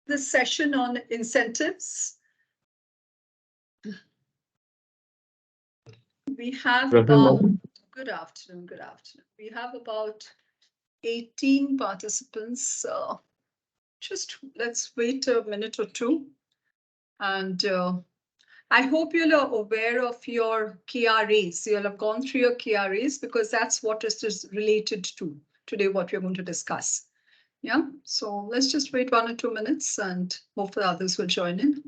this session on incentives. We have about, good afternoon. We have about 18 participants. Let's wait a minute or two. And I hope you're aware of your KRAs. You'll have gone through your KRAs because that's what is related to today, what we're going to discuss. Yeah, so let's just wait 1 or 2 minutes and hopefully others will join in.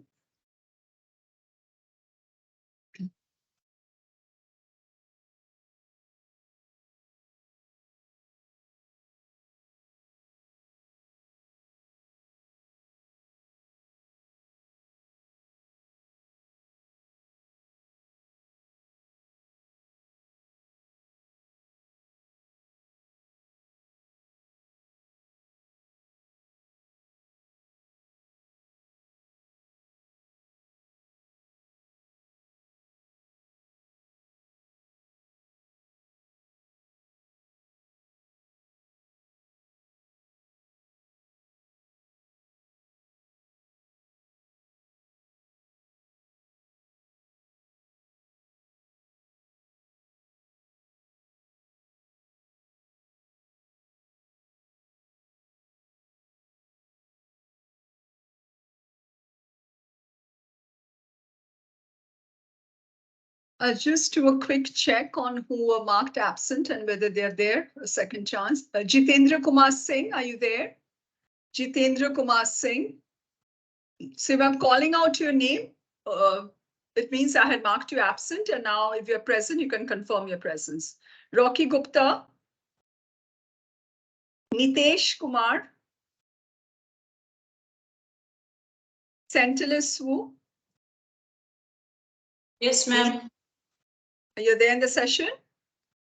Just do a quick check on who are marked absent and whether they're there. A second chance. Jitendra Kumar Singh, are you there? Jitendra Kumar Singh. So if I'm calling out your name, it means I had marked you absent, and now if you're present, you can confirm your presence. Rocky Gupta. Nitesh Kumar. Sentilis Wu. Yes, ma'am. Are you there in the session?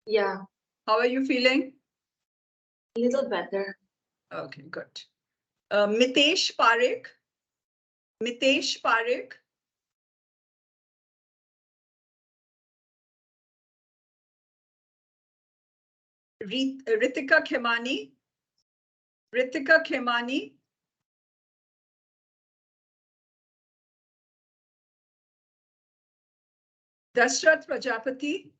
Yeah. How are you feeling? A little better. Okay, good. Mitesh Parekh. Mitesh Parekh. Ritika Khemani. Ritika Khemani. Dashrath Prajapati.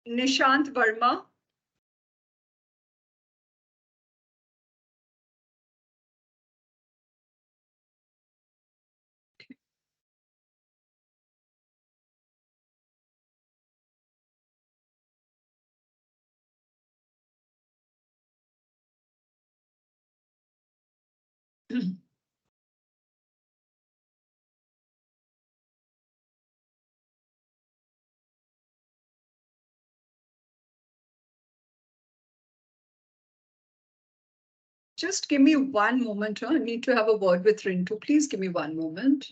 Nishant Verma. Just give me 1 moment. I need to have a word with Rintu. Please give me 1 moment.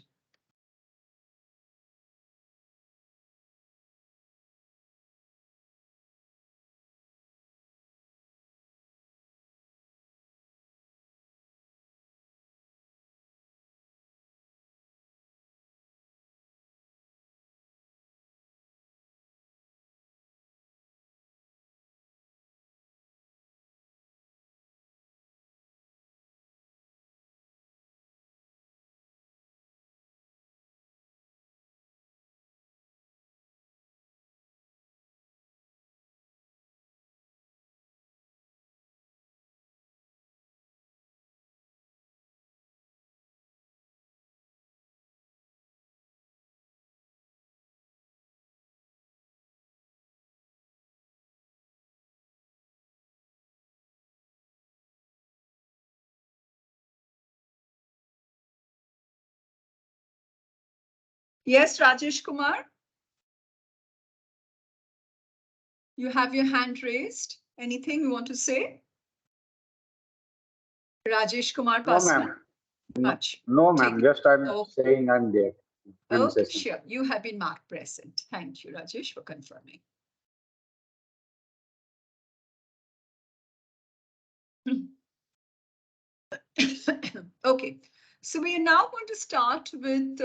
Yes, Rajesh Kumar. You have your hand raised. Anything you want to say? Rajesh Kumar Paswan? No, ma'am. Just I'm saying I'm there. Okay, sure. You have been marked present. Thank you, Rajesh, for confirming. Okay, so we are now going to start with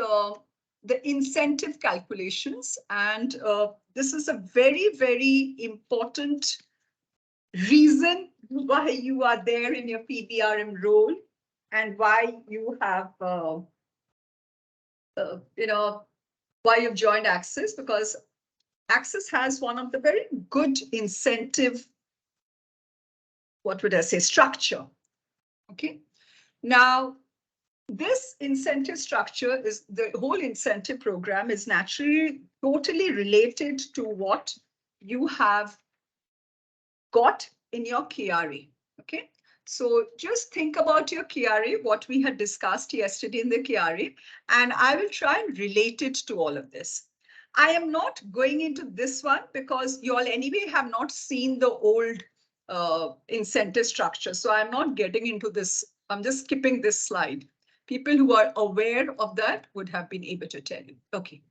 the incentive calculations. And this is a very, very important reason why you are there in your PBRM role and why you have, why you've joined Axis, because Axis has one of the very good incentive, what would I say, structure. Okay. Now, this incentive structure is the whole incentive program is naturally totally related to what you have got in your KRA. Okay. So just think about your KRA, what we had discussed yesterday in the KRA, and I will try and relate it to all of this. I am not going into this one because you all anyway have not seen the old incentive structure. So I'm not getting into this. I'm just skipping this slide. People who are aware of that would have been able to tell you. Okay.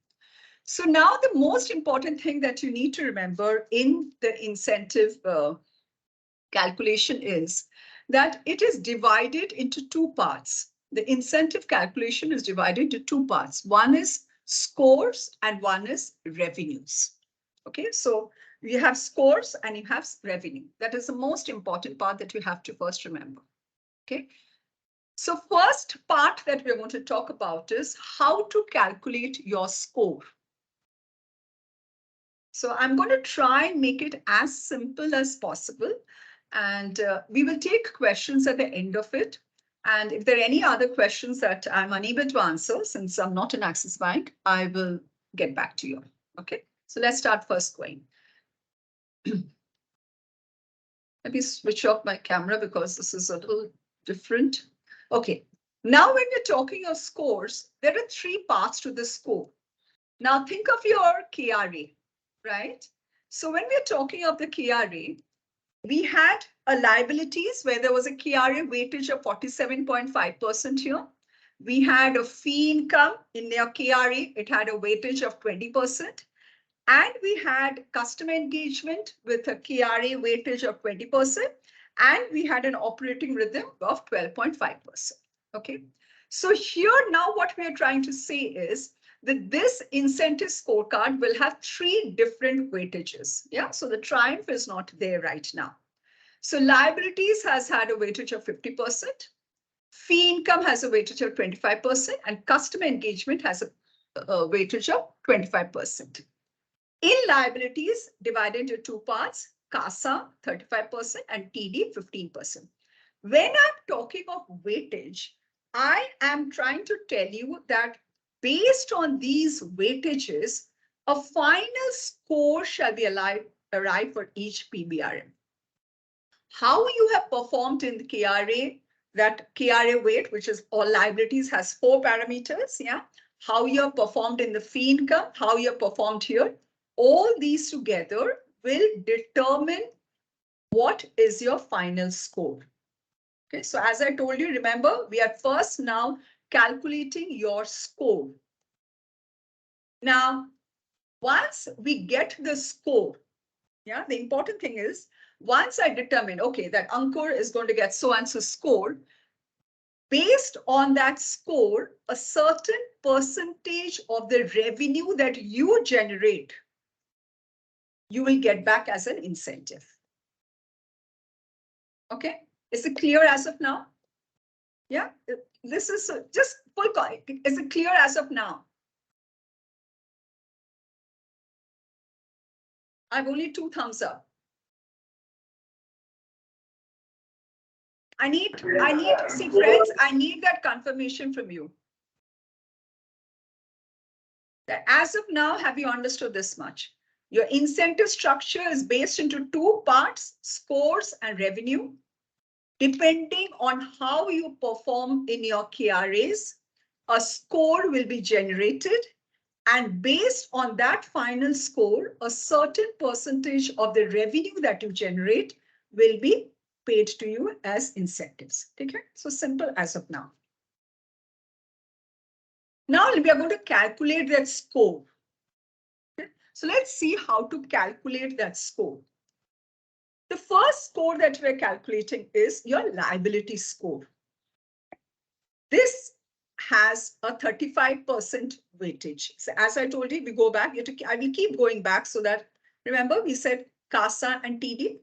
So now the most important thing that you need to remember in the incentive calculation is that it is divided into two parts. The incentive calculation is divided into two parts. One is scores and one is revenues. Okay, so you have scores and you have revenue. That is the most important part that you have to first remember. Okay, so first part that we're going to talk about is how to calculate your score. So I'm going to try and make it as simple as possible. And we will take questions at the end of it. And if there are any other questions that I'm unable to answer, since I'm not in Axis Bank, I will get back to you. Okay, so let's start first going. Let me switch off my camera because this is a little different. Okay, now when we're talking of scores, there are three parts to the score. Now think of your KRA, right? So when we're talking of the KRA, we had a liabilities where there was a KRA weightage of 47.5% here. We had a fee income in their KRA. It had a weightage of 20%. And we had customer engagement with a KRA weightage of 20%. And we had an operating rhythm of 12.5%. Okay. So here now what we are trying to say is that this incentive scorecard will have three different weightages. Yeah, so the Triumph is not there right now. So liabilities has had a weightage of 50%, fee income has a weightage of 25%, and customer engagement has a weightage of 25%. In liabilities, divided into two parts, CASA 35% and TD 15%. When I'm talking of weightage, I am trying to tell you that based on these weightages, a final score shall be arrived for each PBRM. How you have performed in the KRA, that KRA weight, which is all liabilities, has 4 parameters. Yeah, how you have performed in the fee income, how you have performed here, all these together will determine what is your final score. Okay, so as I told you, remember, we are first now calculating your score. Now, once we get the score, yeah, the important thing is, once I determine, okay, that Ankur is going to get so-and-so score, based on that score, a certain percentage of the revenue that you generate, you will get back as an incentive. Okay, is it clear as of now? Yeah, this is just full. Is it clear as of now? I have only 2 thumbs up. I need, see friends, I need that confirmation from you. That as of now, have you understood this much? Your incentive structure is based into 2 parts, scores and revenue. Depending on how you perform in your KRAs, a score will be generated. And based on that final score, a certain percentage of the revenue that you generate will be paid to you as incentives. Okay, so simple as of now. Now we are going to calculate that score. Okay? So let's see how to calculate that score. The first score that we're calculating is your liability score. This has a 35% weightage. So as I told you, we go back. I will keep going back so that, remember, we said CASA and TD.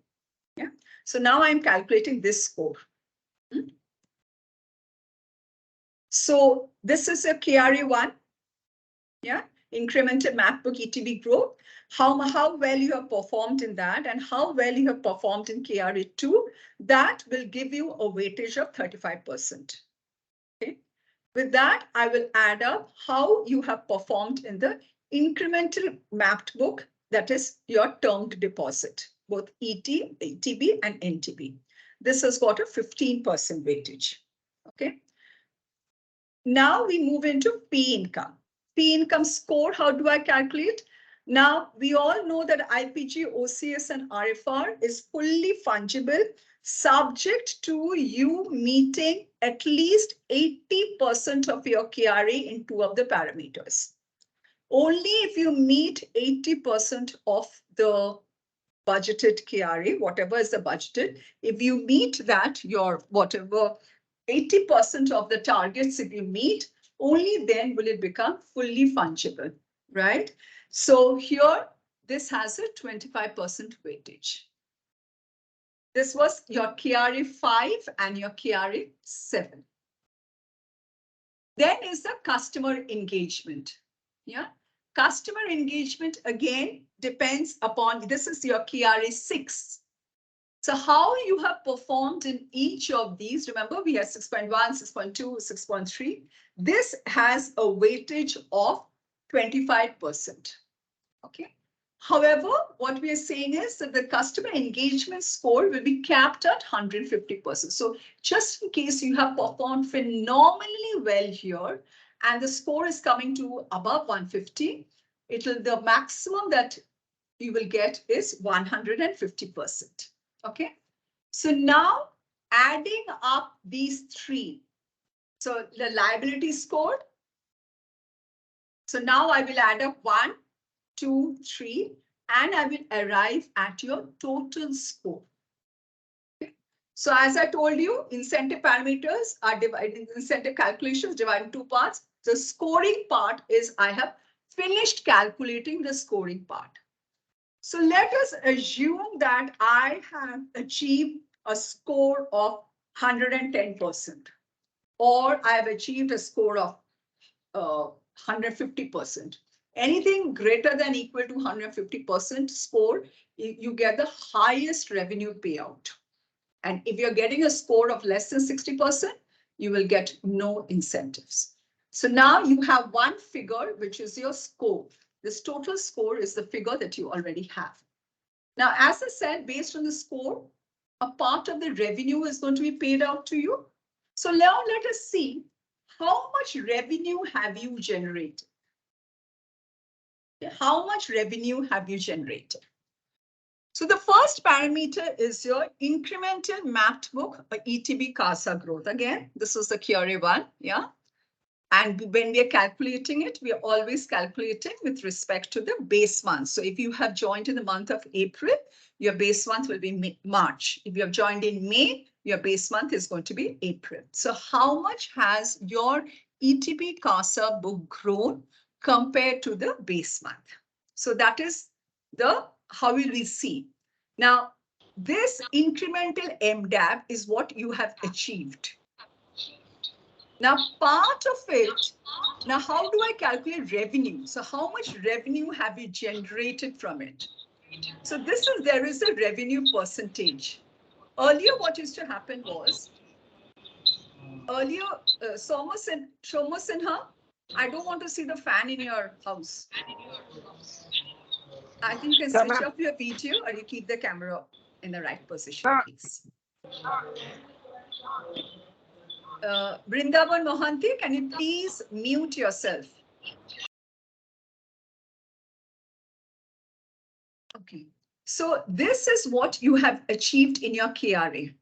Yeah. So now I'm calculating this score. So this is a KRA 1. Yeah. Incremental map book ETB growth. How well you have performed in that and how well you have performed in KRA 2, that will give you a weightage of 35%. Okay. With that, I will add up how you have performed in the incremental mapped book, that is your termed deposit, both ETB and NTB. This has got a 15% weightage. Okay. Now we move into P income. P income score, how do I calculate? Now, we all know that IPG, OCS, and RFR is fully fungible, subject to you meeting at least 80% of your KRA in 2 of the parameters. Only if you meet 80% of the budgeted KRA, whatever is the budgeted, if you meet that, your whatever 80% of the targets, if you meet, only then will it become fully fungible, right? So here, this has a 25% weightage. This was your KRA 5 and your KRA 7. Then is the customer engagement. Yeah, customer engagement again depends upon, this is your KRA 6. So how you have performed in each of these, remember we have 6.1, 6.2, 6.3. This has a weightage of 25%. Okay. However, what we are saying is that the customer engagement score will be capped at 150%. So just in case you have performed phenomenally well here and the score is coming to above 150, the maximum that you will get is 150%. Okay. So now adding up these 3. So the liability score. So now I will add up 1, 2, 3, and I will arrive at your total score. Okay. So as I told you, incentive parameters are divided, incentive calculations divided in 2 parts. The scoring part is I have finished calculating the scoring part. So let us assume that I have achieved a score of 110%, or I have achieved a score of 150%. Anything greater than equal to 150% score, you get the highest revenue payout. And if you're getting a score of less than 60%, you will get no incentives. So now you have one figure, which is your score. This total score is the figure that you already have. Now, as I said, based on the score, a part of the revenue is going to be paid out to you. So now let us see how much revenue have you generated? How much revenue have you generated? So the first parameter is your incremental mapped book, or ETB CASA growth. Again, this is the KRA 1, yeah. And when we are calculating it, we are always calculating with respect to the base month. So if you have joined in the month of April, your base month will be March. If you have joined in May, your base month is going to be April. So how much has your ETB CASA book grown compared to the base month? So that is the, how will we see? Now, this incremental MDAB is what you have achieved. Now, part of it, now how do I calculate revenue? So how much revenue have you generated from it? So this is, there is a revenue percentage. Earlier, what used to happen was, earlier, Soma Sinha, I don't want to see the fan in your house. I think you can switch off your video or you keep the camera in the right position, please. Brindavan Mohanty, can you please mute yourself? Okay, so this is what you have achieved in your KRA.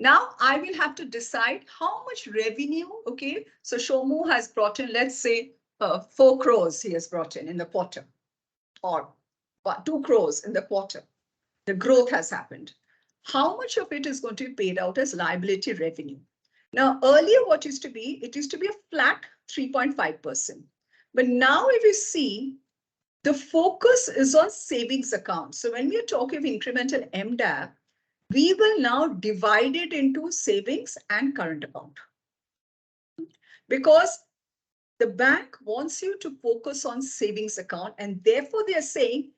Now I will have to decide how much revenue, okay? So Shomu has brought in, let's say 4 crores he has brought in the quarter, or 2 crores in the quarter. The growth has happened. How much of it is going to be paid out as liability revenue? Now, earlier what used to be, it used to be a flat 3.5%. But now if you see, the focus is on savings accounts. So when we are talking of incremental MDAB, we will now divide it into savings and current account. Because the bank wants you to focus on savings account, and therefore they are saying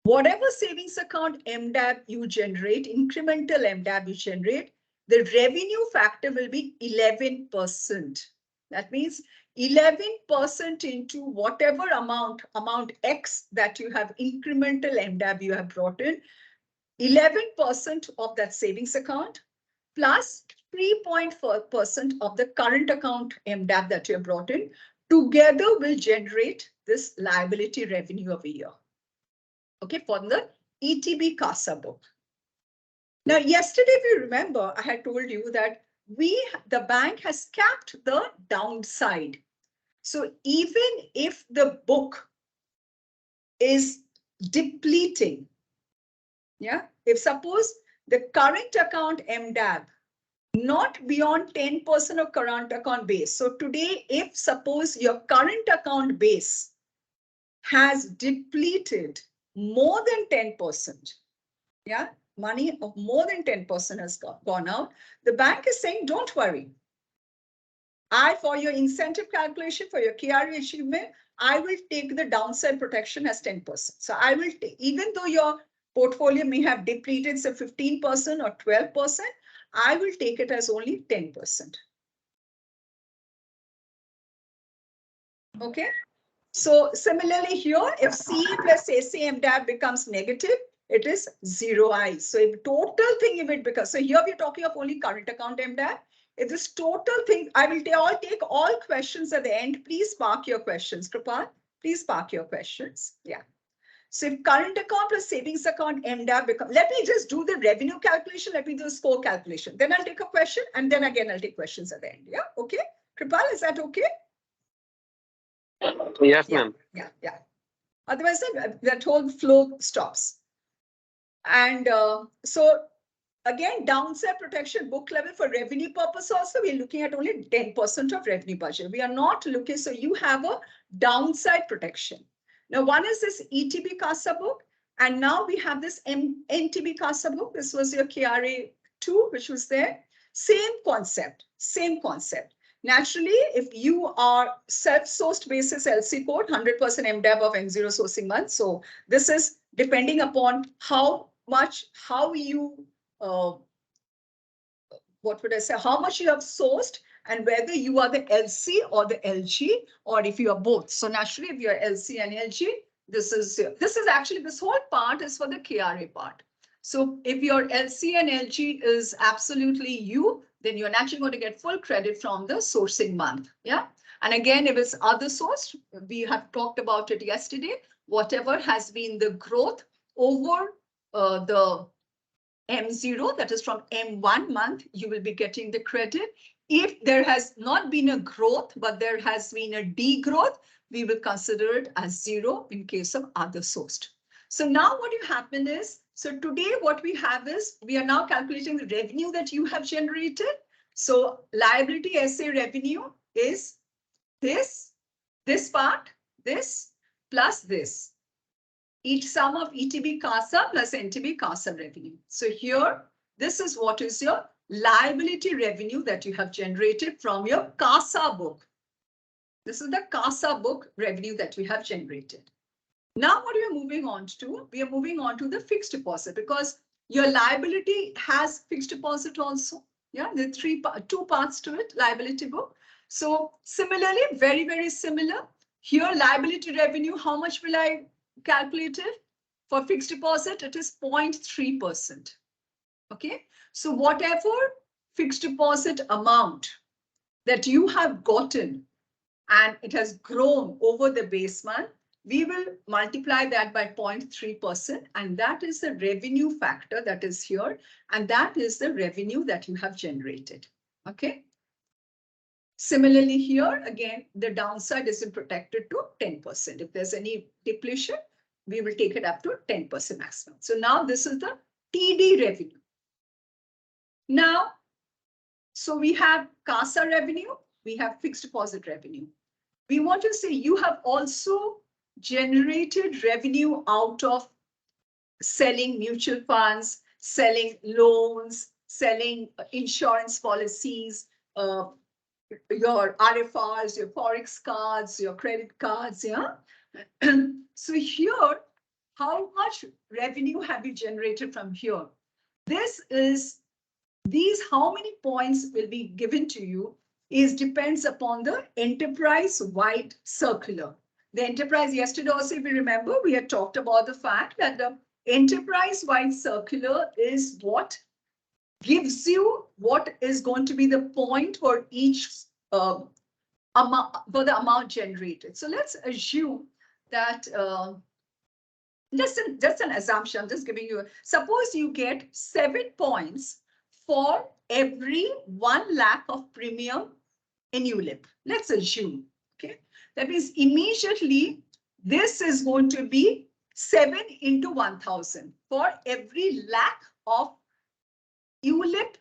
whatever savings account MDAB you generate, incremental MDAB you generate, the revenue factor will be 11%. That means 11% into whatever amount X that you have incremental MDAB you have brought in, 11% of that savings account plus 3.4% of the current account MDAB that you have brought in, together will generate this liability revenue of a year. Okay, from the ETB CASA book. Now, yesterday, if you remember, I had told you that the bank has capped the downside. So even if the book is depleting, yeah, if suppose the current account MDAB not beyond 10% of current account base. So today, if suppose your current account base has depleted more than 10%, yeah, money of more than 10% has gone out, the bank is saying, don't worry. For your incentive calculation, for your KRA achievement, I will take the downside protection as 10%. So I will take, even though your portfolio may have depleted, say 15% or 12%, I will take it as only 10%. Okay. So similarly here, if CE plus SA MDAB becomes negative, it is 0I. So if total thing, if it becomes, so here we're talking of only current account MDAB. If this total thing, I will take all questions at the end. Please park your questions, Kripal. Please park your questions. Yeah. So if current account plus savings account MDAB become, let me just do the revenue calculation. Let me do the score calculation. Then I'll take a question and then again I'll take questions at the end. Yeah. Okay. Kripal, is that okay? Yes, ma'am. Yeah. Otherwise, that whole flow stops. And so again, downside protection book level for revenue purpose also, we're looking at only 10% of revenue budget. We are not looking, so you have a downside protection. Now, one is this ETB CASA book, and now we have this NTB CASA book. This was your KRA 2, which was there. Same concept. Naturally, if you are self-sourced basis LC code, 100% MDAB of M0 sourcing month. So this is depending upon how you, what would I say, how much you have sourced and whether you are the LC or the LG, or if you are both. So naturally, if you are LC and LG, this is actually, this whole part is for the KRA part. So if your LC and LG is absolutely you, then you're naturally going to get full credit from the sourcing month. Yeah. And again, if it's other source, we have talked about it yesterday, whatever has been the growth over the M0, that is from M1 month, you will be getting the credit. If there has not been a growth, but there has been a degrowth, we will consider it as 0 in case of other sourced. So now what will happen is, so today what we have is, we are now calculating the revenue that you have generated. So liability SA revenue is this part, this plus this. Each sum of ETB CASA plus NTB CASA revenue. So here, this is what is your liability revenue that you have generated from your CASA book. This is the CASA book revenue that we have generated. Now what we are moving on to, we are moving on to the fixed deposit, because your liability has fixed deposit also. Yeah, there are two parts to it, liability book. So similarly, very, very similar. Here, liability revenue, how much will I calculate it? For fixed deposit, it is 0.3%. Okay, so whatever fixed deposit amount that you have gotten and it has grown over the base month, we will multiply that by 0.3%, and that is the revenue factor that is here, and that is the revenue that you have generated. Okay. Similarly here, again, the downside is protected to 10%. If there's any depletion, we will take it up to 10% maximum. So now this is the TD revenue. Now, so we have CASA revenue, we have fixed deposit revenue. We want to say you have also generated revenue out of selling mutual funds, selling loans, selling insurance policies, your RFRs, your Forex cards, your credit cards, yeah? So here, how much revenue have you generated from here? These how many points will be given to you depends upon the enterprise-wide circular. The enterprise, yesterday also, if you remember, we had talked about the fact that the enterprise-wide circular is what gives you what is going to be the point for each amount, for the amount generated. So let's assume that just an assumption, I'm just giving you, suppose you get 7 points for every 1 lakh of premium in ULIP. Let's assume, okay? That means immediately this is going to be 7 into 1,000 for every lakh of ULIP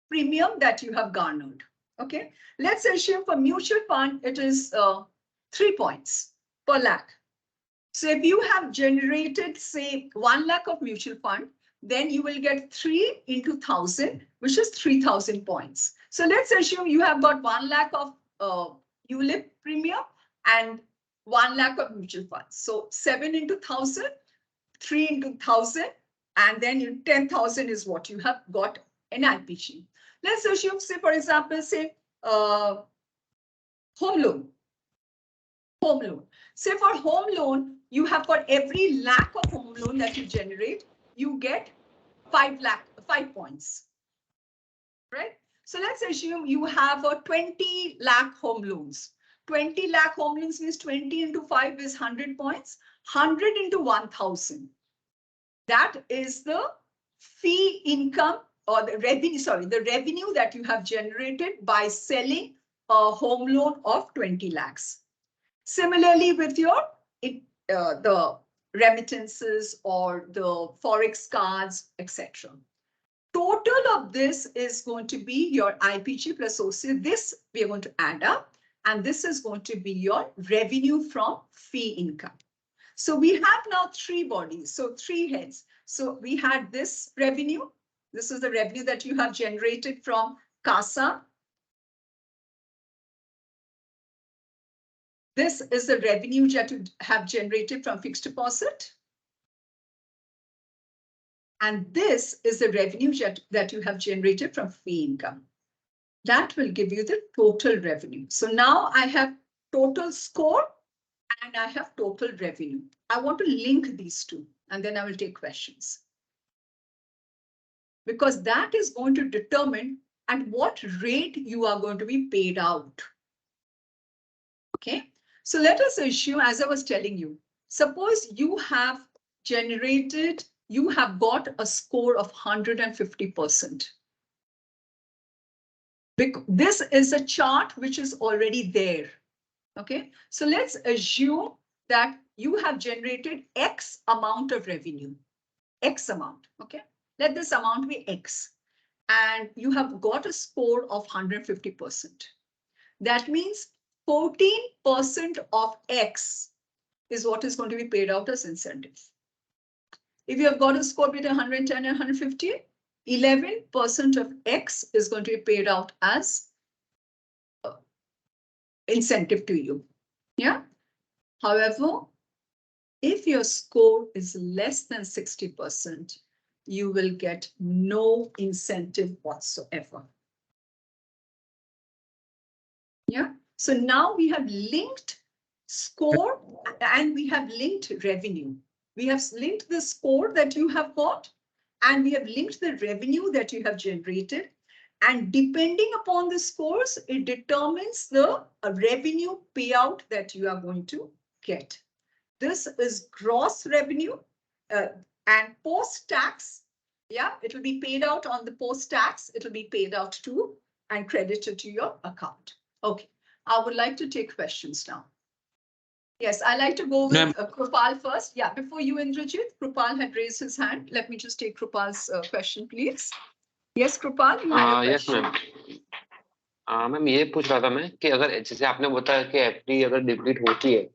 premium that you have garnered. Okay, let's assume for mutual fund it is 3 points per lakh. So if you have generated, say, 1 lakh of mutual fund, then you will get 3 into 1,000, which is 3,000 points. So let's assume you have got 1 lakh of ULIP premium and 1 lakh of mutual funds. So 7 into 1,000, 3 into 1,000, and then 10,000 is what you have got in IPG. Let's assume, say, for example, say home loan. Home loan. Say for home loan, you have for every lakh of home loan that you generate, you get 5 points, right? So let's assume you have a 20 lakh home loans. 20 lakh home loans means 20 into 5 is 100 points. 100 into 1,000. That is the fee income or the revenue, sorry, the revenue that you have generated by selling a home loan of 20 lakhs. Similarly, with your the remittances or the Forex cards, etc. Total of this is going to be your IPG plus OC. This we are going to add up, and this is going to be your revenue from fee income. So we have now 3 bodies, so 3 heads. So we had this revenue. This is the revenue that you have generated from CASA. This is the revenue that you have generated from fixed deposit. And this is the revenue that you have generated from fee income. That will give you the total revenue. So now I have total score and I have total revenue. I want to link these two, and then I will take questions. Because that is going to determine at what rate you are going to be paid out. Okay, so let us assume, as I was telling you, suppose you have generated, you have got a score of 150%. This is a chart which is already there. Okay, so let's assume that you have generated X amount of revenue, X amount. Okay, let this amount be X, and you have got a score of 150%. That means 14% of X is what is going to be paid out as incentive. If you have got a score between 110 and 150, 11% of X is going to be paid out as incentive to you. Yeah. However, if your score is less than 60%, you will get no incentive whatsoever. Yeah. So now we have linked score and we have linked revenue. We have linked the score that you have got, and we have linked the revenue that you have generated. And depending upon the scores, it determines the revenue payout that you are going to get. This is gross revenue and post-tax. Yeah, it will be paid out on the post-tax. It will be paid out to and credited to your account. Okay, I would like to take questions now. Yes, I'd like to go with Krupal first. Yeah, before you, Indrajit, Krupal had raised his hand. Let me just take Krupal's question, please. Yes, Krupal, you had a question. Yes, ma'am. Ma'am ये पूछ रहा था मैं कि अगर जैसे आपने बताया कि एफडी अगर डिप्लीट होती है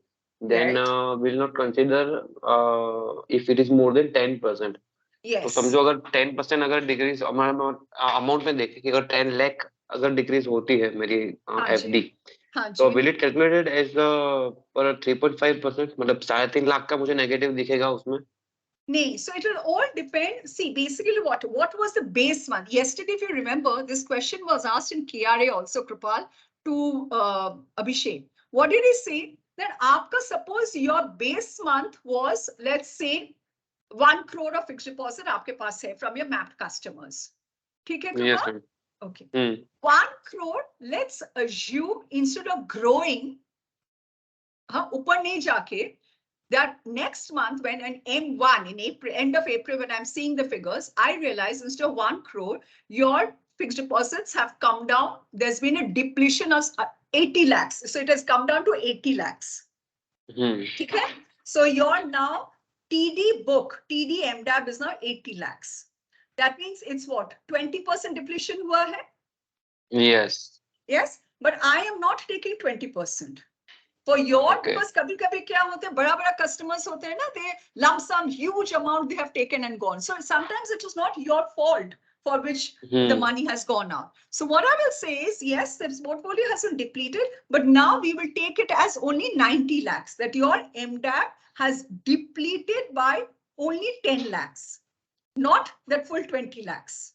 then we'll not consider if it is more than 10%. तो Yes. समझो अगर 10% अगर डिक्रीज अमाउंट में देखें कि अगर 10 लाख अगर डिक्रीज होती है मेरी हाँ जी, एफडी, हाँ तो जी। Will it calculated as per 3.5%, मतलब 3.5 लाख का मुझे नेगेटिव दिखेगा उसमें? Nee, so it will all depend. See, basically what was the base month? Yesterday, if you remember, this question was asked in KRA also, Kripal, to Abhishek. What did he say? That aapka, suppose your base month was, let's say, 1 crore of fixed deposit aapke paas hai from your mapped customers. ठीक है, Yes, Kripal? ma'am. Okay. 1 crore, let's assume instead of growing, ऊपर नहीं जाके, that next month when an M1 in April, end of April, when I'm seeing the figures, I realize instead of 1 crore, your fixed deposits have come down. There's been a depletion of 80 lakhs. So it has come down to 80 lakhs. Okay? So your now TD book, TD MDAB is now 80 lakhs. That means it's what? 20% depletion hua hai? Yes. Yes, but I am not taking 20%. For your, because kabhi-kabhi kya hote hain, bada customers hote hain na, they lump sum huge amount they have taken and gone. So sometimes it is not your fault for which the money has gone out. So what I will say is, yes, this portfolio hasn't depleted, but now we will take it as only 90 lakhs, that your MDAB has depleted by only 10 lakhs, not that full 20 lakhs.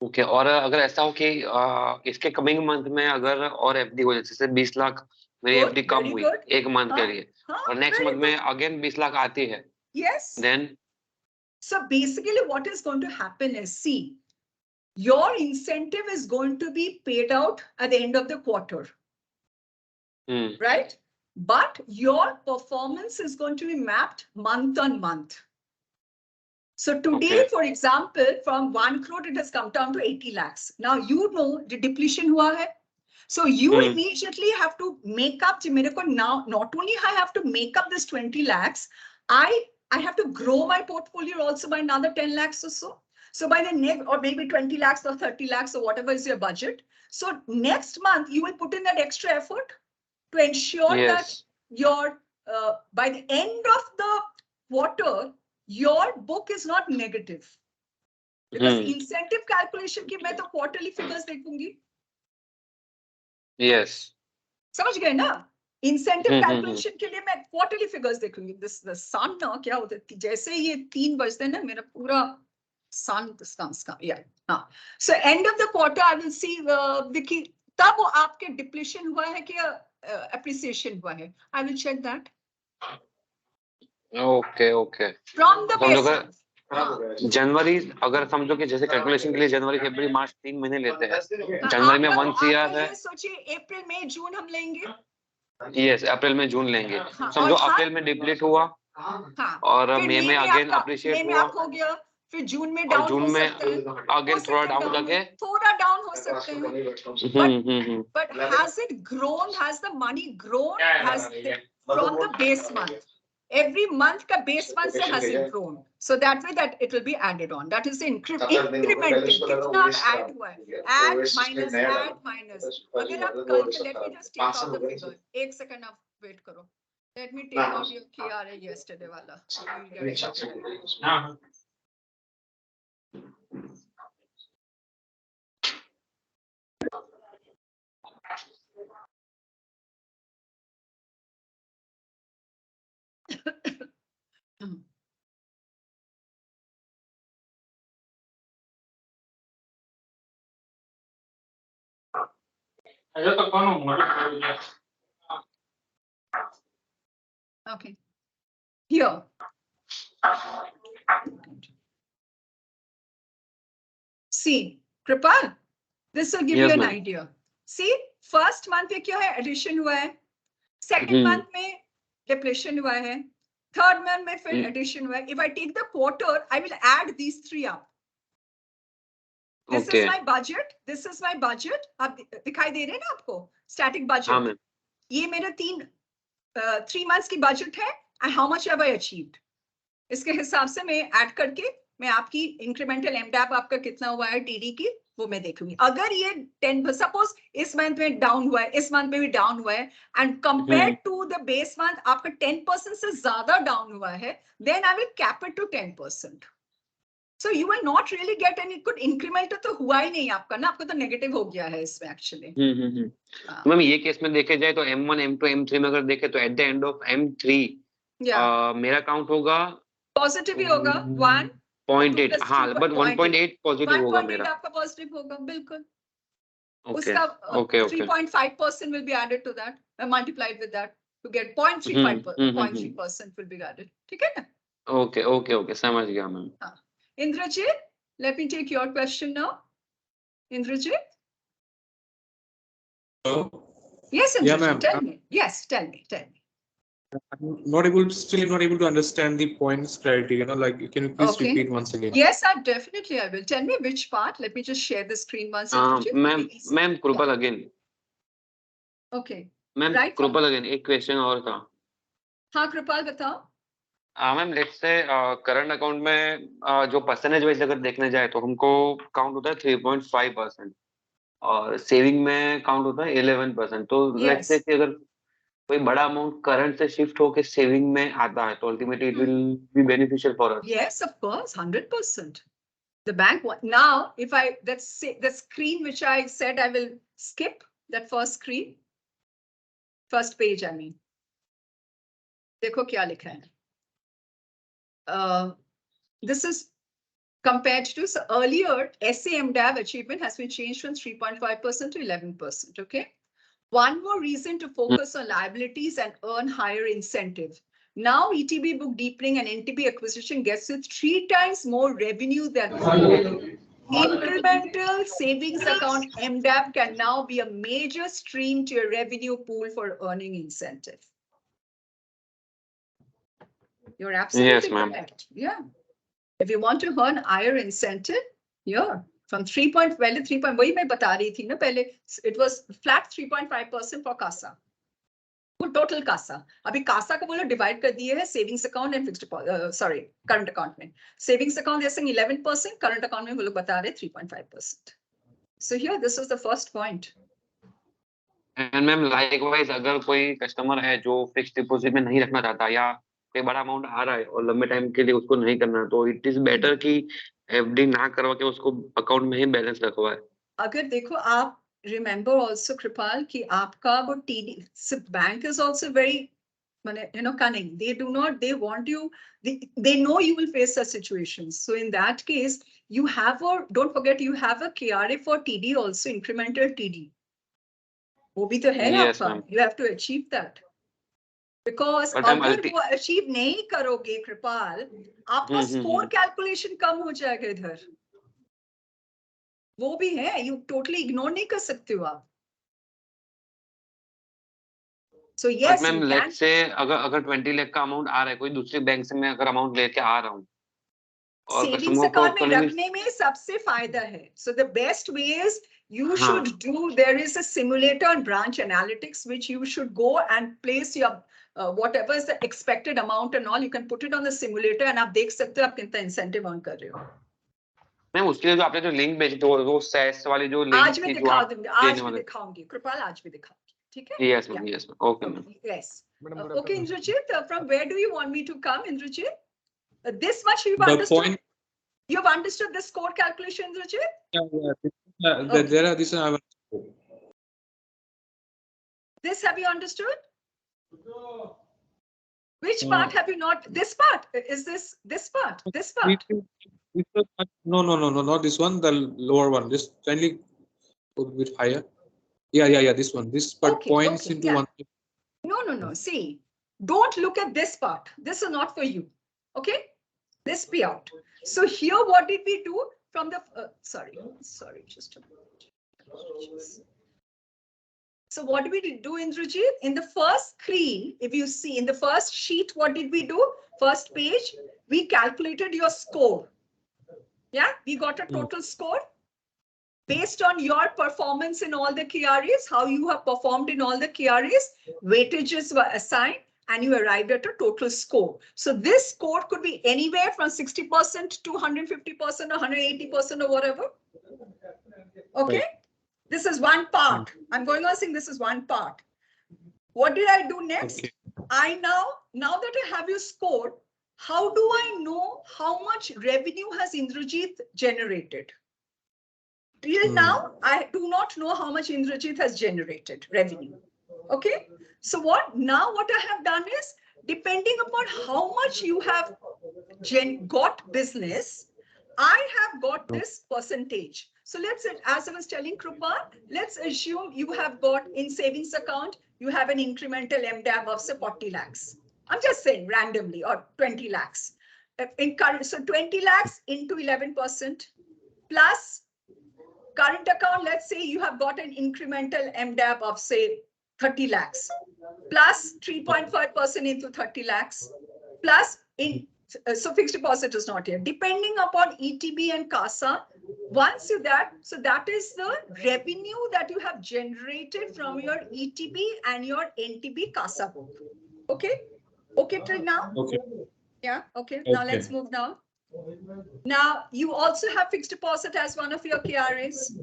Okay, और अगर ऐसा हो कि इसके coming month में अगर और FD हो जाए, जैसे 20 लाख मेरी एफडी कम हुई एक मंथ के लिए, और नेक्स्ट मंथ में अगेन 20 लाख आती है, yes, then so basically what is going to happen is, see, your incentive is going to be paid out at the end of the quarter, right? But your performance is going to be mapped month on month. So today, for example, from 1 crore, it has come down to 80 lakhs. Now, you know the depletion hua hai. So you immediately have to make up, now, not only I have to make up this 20 lakhs, I have to grow my portfolio also by another 10 lakhs or so. So by the next, or maybe 20 lakhs or 30 lakhs or whatever is your budget. So next month, you will put in that extra effort to ensure that your, by the end of the quarter, your book is not negative. Because incentive calculation ki main to quarterly figures dekhungi. Yes. समझ गए ना? Incentive calculation के लिए मैं quarterly figures देखूंगी. The sun ना क्या होता है? जैसे ये 3 बजते हैं ना, मेरा पूरा sun yeah. हाँ. So end of the quarter I will see देखिए तब वो आपके depletion हुआ है कि appreciation हुआ है. I will check that. Okay. From the base. जनवरी अगर समझो कि जैसे कैलकुलेशन के लिए जनवरी फरवरी मार्च 3 महीने लेते हैं, जनवरी में 1 CR है, सोचिए अप्रैल मई जून हम लेंगे. यस, अप्रैल में जून लेंगे. समझो अप्रैल में डिप्लीट हुआ, और मई में अगेन अप्रिशिएट हुआ, हो गया, फिर जून में और डाउन जून हो में सकता है, अगेन थोड़ा डाउन जाके थोड़ा डाउन हो सकते हैं. But has it grown? Has the money grown? Has from the base month? Every month ka base month se has it grown? So that way that it will be added on. That is the incremental. Kitna add hua hai? Add minus. Agar aap let me just take out the figure. 1 second आप wait करो. Let me take out your KRA yesterday wala. Okay. Here. See, Kripal, this will give you an idea. See, first month में क्या है? Addition हुआ है. Second month में depletion हुआ है. Third month में फिर addition हुआ है. If I take the quarter, I will add these 3 up. This is my budget. This is my budget. आप दिखाई दे रहे हैं ना आपको? Static budget. ये मेरा 3 months की budget है. And how much have I achieved? इसके हिसाब से मैं add करके मैं आपकी इंक्रीमेंटल एमडैप आपका कितना हुआ है टीडी की वो मैं देखूंगी। अगर ये 10 सपोज इस मंथ में डाउन हुआ है, इस मंथ में भी डाउन हुआ है and compare to the base month आपका 10% से ज्यादा डाउन हुआ है, then I will cap it to 10%. So you will not really get any good increment तो हुआ ही नहीं आपका ना, आपका तो नेगेटिव हो गया है इसमें एक्चुअली। मैम ये केस में देखे जाए तो M1 M2 M3 में अगर देखे तो at the end of M3 मेरा काउंट होगा पॉजिटिव ही होगा 1.8, हाँ बट 1.8 पॉजिटिव होगा मेरा, आपका पॉजिटिव होगा बिल्कुल। ओके उसका okay 3.5% will be added to that, multiplied with that to get 0.3% will be added, ठीक है ना? ओके ओके ओके समझ गया ma'am. Indrajit, let me take your question now. Indrajit? Hello? Yes, Indrajit, Yeah, ma'am. tell me. Yes, tell me. I'm not able to, still not able to understand the points clarity, you know, like, can you please Okay. repeat once again? Yes, I will. Tell me which part. Let me just share the screen once. Ma'am Kripal again. Okay. Ma'am Right. Kripal again एक question और था। हाँ कृपाल बताओ। Ma'am let's say current account में जो percentage wise अगर देखने जाए तो हमको काउंट होता है 3.5% और सेविंग में काउंट होता है 11%। तो लेट्स से कि अगर कोई बड़ा अमाउंट करंट से शिफ्ट होके सेविंग में आता है तो ultimately it will be beneficial for us. Yes, of course, 100%. The bank now, if I let's say the screen which I said I will skip that first screen, first page I mean. देखो क्या लिखा है। This is compared to so earlier SAMDAV achievement has been changed from 3.5% to 11%. Okay. One more reason to focus on liabilities and earn higher incentive. Now ETB book deepening and NTB acquisition gets you 3 times more revenue than incremental savings account. MDAP can now be a major stream to your revenue pool for earning incentive. You're absolutely correct. Yeah. If you want to earn higher incentive, yeah, from 3 वही मैं बता रही थी ना पहले, it was flat 3.5% for CASA. Full total CASA. अभी CASA को बोलो डिवाइड कर दिए है savings account and fixed sorry current account में। सेविंग्स अकाउंट जैसे 11%, करंट अकाउंट में वो लोग बता रहे 3.5%. So here this is the first point. And ma'am likewise अगर कोई कस्टमर है जो फिक्स्ड डिपॉजिट में नहीं रखना चाहता या कोई बड़ा अमाउंट आ रहा है और लंबे टाइम के लिए उसको नहीं करना, तो इट इज बेटर कि एफडी ना करवा के उसको अकाउंट में ही बैलेंस रखवाए। अगर देखो आप रिमेंबर आल्सो कृपाल कि आपका वो TD bank is also very you know cunning. They want you, they know you will face such situations. So in that case you have, or don't forget you have a KRA for TD also, incremental TD. वो भी तो है आपका, you have to achieve that. Because अगर वो achieve नहीं करोगे कृपाल, आपका स्कोर कैलकुलेशन कम हो जाएगा इधर, वो भी है, यू टोटली इग्नोर नहीं कर सकते हो आप। So yes, ma'am let's say अगर 20 लाख का अमाउंट आ रहा है कोई दूसरे बैंक से, मैं अगर अमाउंट लेके आ रहा हूँ और सेविंग्स अकाउंट में रखने में सबसे फायदा है। So the best way is you should do, there is a simulator on branch analytics which you should go and place your whatever is the expected amount and all, you can put it on the simulator and आप देख सकते हो आप कितना incentive earn कर रहे हो। Ma'am उसके लिए जो आपने जो लिंक भेजी थी वो सेस वाली जो लिंक आज मैं दिखा दूंगी, आज भी दिखाऊंगी कृपाल, आज भी दिखाऊंगी, ठीक है? Yes ma'am, yes ma'am. Okay ma'am. Yes. Okay Indrajit, from where do you want me to come Indrajit? This much you've understood? You've understood the score calculation Indrajit? Yeah. There are this I understood. This have you understood? Which part have you not? This part? Is this part? This part? No, not this one, the lower one. Just kindly put a bit higher. Yeah, this one. This part points into one. No. See, don't look at this part. This is not for you. Okay? This payout. So here, what did we do from the, sorry, just a minute. So what did we do, Indrajit? In the first screen, if you see in the first sheet, what did we do? First page, we calculated your score. Yeah, we got a total score. Based on your performance in all the KRAs, how you have performed in all the KRAs, weightages were assigned, and you arrived at a total score. So this score could be anywhere from 60% to 150% or 180% or whatever. Okay, this is one part. I'm going on saying this is one part. What did I do next? Okay. I now that I have your score, how do I know how much revenue has Indrajit generated? Till now, I do not know how much Indrajit has generated revenue. Okay, so what I have done is, depending upon how much you have got business, I have got this percentage. So let's say, as I was telling Krupa, let's assume you have got in savings account, you have an incremental MDAB of say 40 lakhs. I'm just saying randomly, or 20 lakhs. In current, so 20 lakhs into 11% plus current account, let's say you have got an incremental MDAB of say 30 lakhs plus 3.5% into 30 lakhs plus in, so fixed deposit is not here. Depending upon ETB and CASA, once you that, so that is the revenue that you have generated from your ETB and your NTB CASA book. Okay? Okay till now? Okay. Yeah, okay. Now let's move now. Now, you also have fixed deposit as one of your KRAs.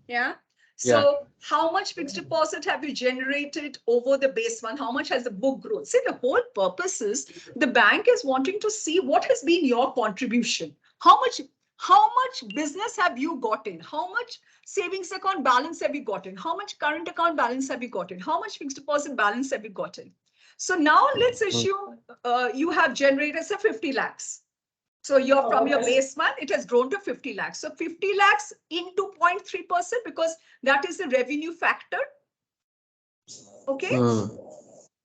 Yeah. So how much fixed deposit have you generated over the base one? How much has the book grown? See, the whole purpose is the bank is wanting to see what has been your contribution. How much business have you gotten? How much savings account balance have you gotten? How much current account balance have you gotten? How much fixed deposit balance have you gotten? So now let's assume you have generated say 50 lakhs. So you're from your base one, it has grown to 50 lakhs. So 50 lakhs into 0.3% because that is the revenue factor. Okay.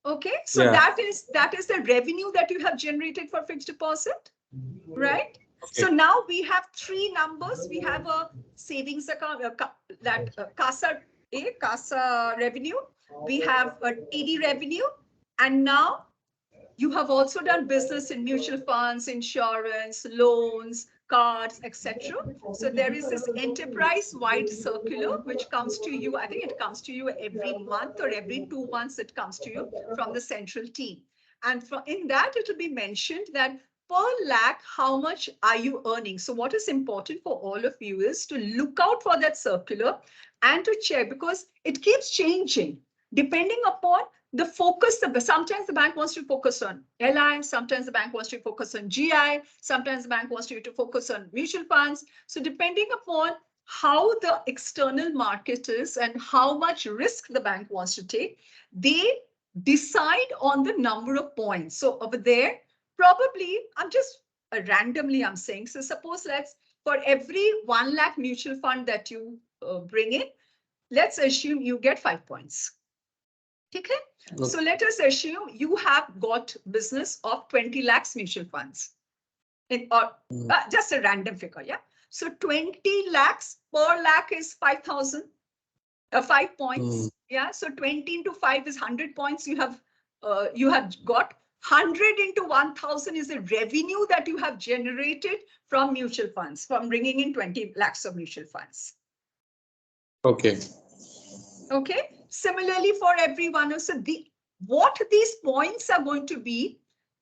Okay. So that is the revenue that you have generated for fixed deposit, right? Okay. So now we have three numbers. We have a savings account, CASA revenue. We have a TD revenue, and now you have also done business in mutual funds, insurance, loans, cards, etc. So there is this enterprise-wide circular which comes to you. I think it comes to you every month or every 2 months. It comes to you from the central team, and in that it will be mentioned that per lakh, how much are you earning? So what is important for all of you is to look out for that circular and to check, because it keeps changing depending upon the focus. Sometimes the bank wants to focus on LI, sometimes the bank wants to focus on GI, sometimes the bank wants you to focus on mutual funds. So depending upon how the external market is and how much risk the bank wants to take, they decide on the number of points. So over there, probably, I'm just randomly I'm saying, so suppose for every 1 lakh mutual fund that you bring in, let's assume you get 5 points. Okay. So let us assume you have got business of 20 lakhs mutual funds, just a random figure. Yeah. So 20 lakhs per lakh is 5,000, 5 points. Yeah. So 20 into 5 is 100 points. You have got 100 into 1,000 is the revenue that you have generated from mutual funds, from bringing in 20 lakhs of mutual funds. Okay. Okay. Similarly, for everyone, so what these points are going to be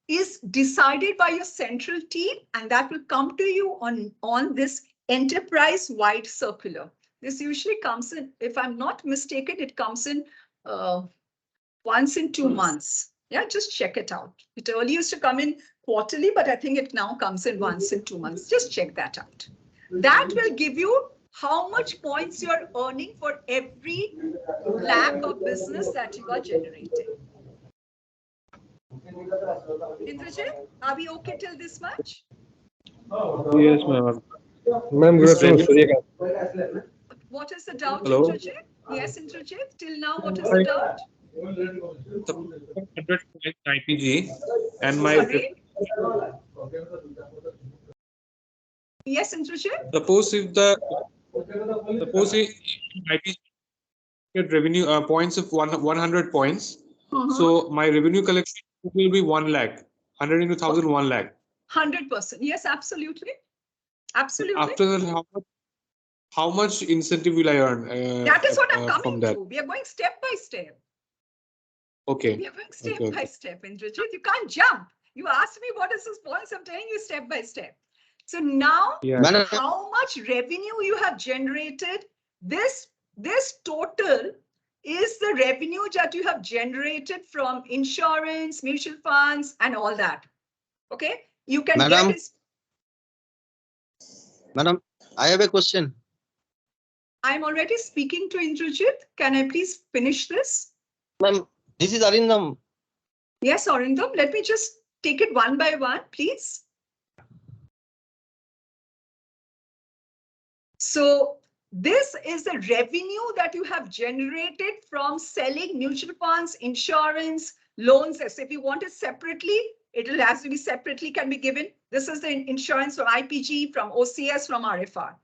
is decided by your central team, and that will come to you on this enterprise-wide circular. This usually comes in, if I'm not mistaken, it comes in once in 2 months. Yeah, just check it out. It earlier used to come in quarterly, but I think it now comes in once in 2 months. Just check that out. That will give you how much points you're earning for every lakh of business that you are generating. Indrajit, are we okay till this much? Yes, ma'am. Ma'am, good afternoon, Surya. What is the doubt, Hello? Indrajit? Yes, Indrajit, till now, what is the doubt? 100 IPG and my Yes, Indrajit. suppose if IPG get revenue points of 100 points, so my revenue collection will be 1 lakh. 100 into 1,000, 1 lakh. 100%. Yes, absolutely. Absolutely. After that, how much incentive will I earn? That is what I'm coming from that? to. We are going step by step. Okay. We are going step Okay, by okay. step, Indrajit. You can't jump. You asked me what is this points. I'm telling you step by step. So now, Yeah. how much revenue you have generated? This total is the revenue that you have generated from insurance, mutual funds, and all that. Okay, you can Madam, get it. Madam, I have a question. I'm already speaking to Indrajit. Can I please finish this? Ma'am, this is Arindam. Yes, Arindam. Let me just take it one by one, please. So this is the revenue that you have generated from selling mutual funds, insurance, loans. As if you want it separately, it will have to be separately can be given. This is the insurance from IPG, from OCS, from RFR.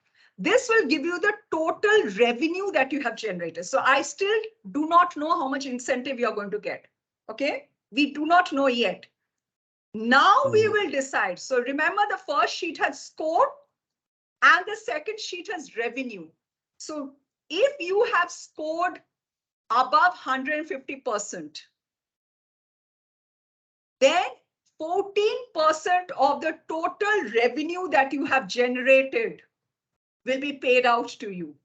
This will give you the total revenue that you have generated. So I still do not know how much incentive you're going to get. Okay, we do not know yet. Now we will decide. So remember, the first sheet has score and the second sheet has revenue. So if you have scored above 150%, then 14% of the total revenue that you have generated will be paid out to you.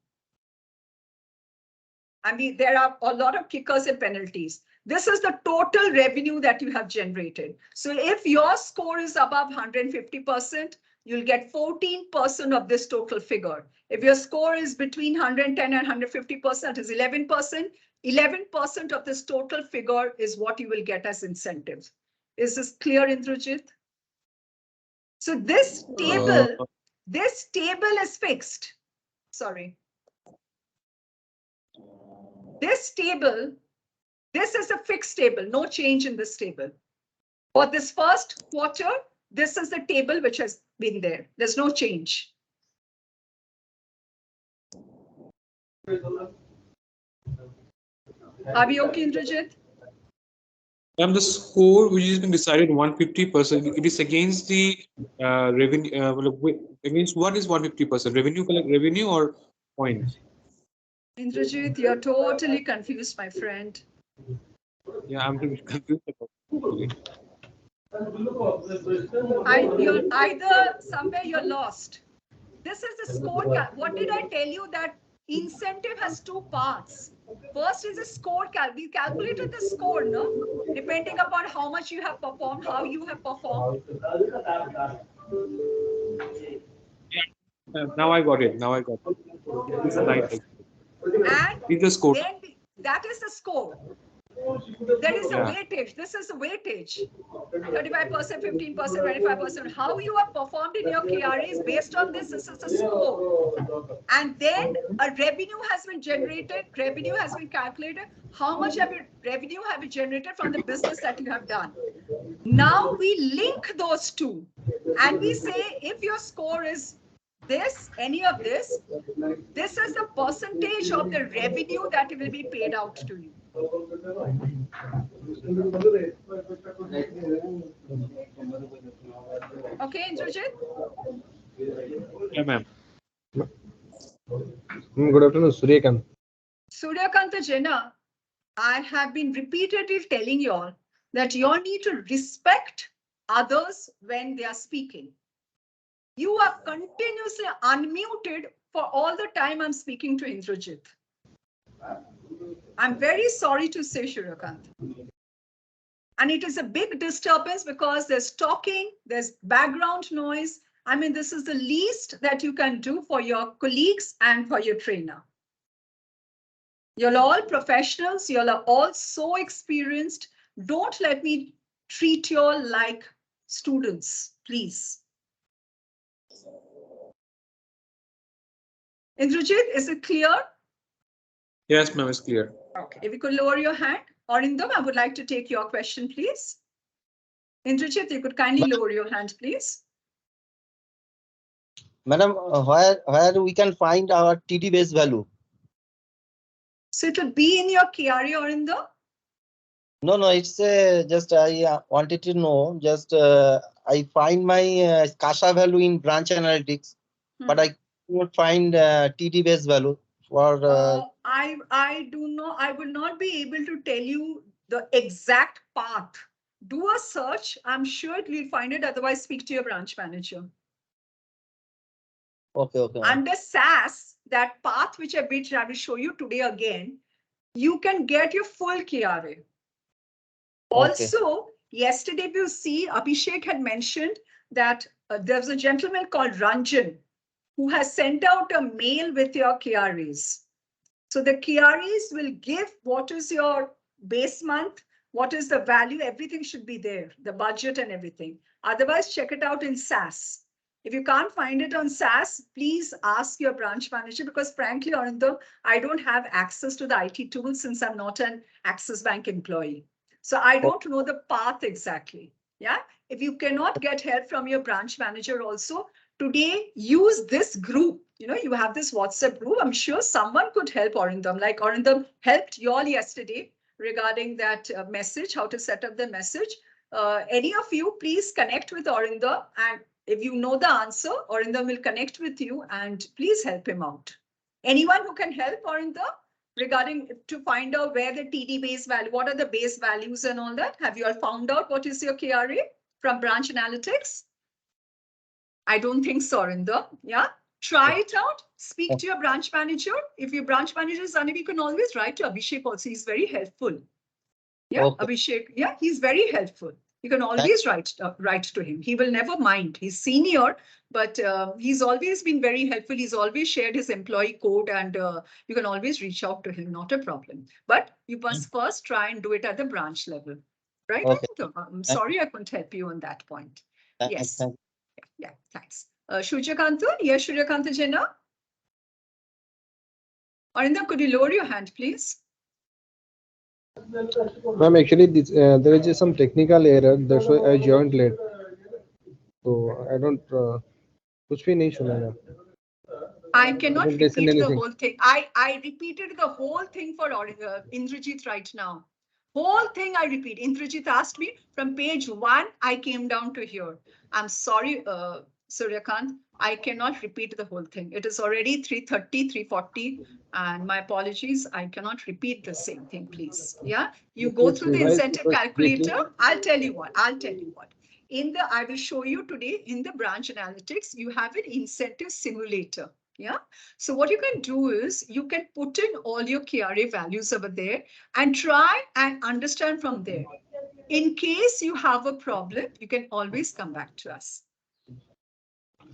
I mean, there are a lot of kickers and penalties. This is the total revenue that you have generated. So if your score is above 150%, you'll get 14% of this total figure. If your score is between 110 and 150%, is 11%. 11% of this total figure is what you will get as incentives. Is this clear, Indrajit? So this table is fixed. Sorry. This table, this is a fixed table, no change in this table. For this first quarter, this is the table which has been there. There's no change. Are we okay, Indrajit? The score which has been decided 150%, it is against the revenue. Against what is 150%? Revenue or points? Indrajit, you're totally confused, my friend. Yeah, I'm a bit confused about it. You're either somewhere you're lost. This is the score. What did I tell you? That incentive has two parts. First is a score. We calculated the score, no? Depending upon how much you have performed, how you have performed. Yeah, now I got it. Now I got it. This is right. And the score. Then that is the score. There is a weightage. This is the weightage. 35%, 15%, 25%. How you have performed in your KRA is based on this. This is the score. And then a revenue has been generated. Revenue has been calculated. How much revenue have you generated from the business that you have done? Now we link those two. And we say if your score is this, any of this, this is the percentage of the revenue that will be paid out to you. Okay, Indrajit? Yeah, ma'am. Good afternoon, Suryakant. Suryakanta Jena, I have been repeatedly telling you all that you all need to respect others when they are speaking. You are continuously unmuted for all the time I'm speaking to Indrajit. I'm very sorry to say, Suryakant. And it is a big disturbance because there's talking, there's background noise. I mean, this is the least that you can do for your colleagues and for your trainer. You're all professionals. You're all so experienced. Don't let me treat you all like students, please. Indrajit, is it clear? Yes, ma'am, it's clear. Okay, if you could lower your hand. Arindam, I would like to take your question, please. Indrajit, you could kindly lower your hand, please. Madam, where we can find our TD base value? So it will be in your KRA, Arindam? No, it's just I wanted to know, just I find my CASA value in branch analytics, but I cannot find TD base value for. I will not be able to tell you the exact path, do a search. I'm sure you'll find it. Otherwise, speak to your branch manager. Okay, okay. ma'am. Under SAS, that path which I will show you today again, you can get your full KRA. Also, yesterday you see Abhishek had mentioned that there's a gentleman called Ranjan who has sent out a mail with your KRAs. So the KRAs will give what is your base month, what is the value, everything should be there, the budget and everything. Otherwise, check it out in SAS. If you can't find it on SAS, please ask your branch manager, because frankly, Arindam, I don't have access to the IT tools since I'm not an Axis Bank employee. So I don't know the path exactly. Yeah. If you cannot get help from your branch manager also, today use this group. You know, you have this WhatsApp group. I'm sure someone could help Arindam, like Arindam helped you all yesterday regarding that message, how to set up the message. Any of you, please connect with Arindam, and if you know the answer, Arindam will connect with you and please help him out. Anyone who can help Arindam regarding to find out where the TD base value, what are the base values and all that? Have you all found out what is your KRA from branch analytics? I don't think so, Arindam. Yeah. Try it out. Speak to your branch manager. If your branch manager is unable, you can always write to Abhishek also. He's very helpful. Yeah, Abhishek. Yeah, he's very helpful. You can always write to him. He will never mind. He's senior, but he's always been very helpful. He's always shared his employee code, and you can always reach out to him. Not a problem. But you must first try and do it at the branch level. Right? Okay. I'm sorry I couldn't help you on that point. Yes. Yeah, thanks. Shujakanta? Yes, Shujakanta Jena? Arindam, could you lower your hand, please? Ma'am, actually, this, there is just some technical error. That's why I joined late. So I don't. कुछ भी नहीं सुना ma'am. I cannot repeat the whole thing. I repeated the whole thing for Indrajit right now. Whole thing I repeat. Indrajit asked me from page 1, I came down to here. I'm sorry, Suryakant, I cannot repeat the whole thing. It is already 3:30, 3:40, and my apologies. I cannot repeat the same thing, please. Yeah, you go through the incentive calculator. I'll tell you what. I will show you today in the branch analytics, you have an incentive simulator. Yeah. So what you can do is you can put in all your KRA values over there and try and understand from there. In case you have a problem, you can always come back to us.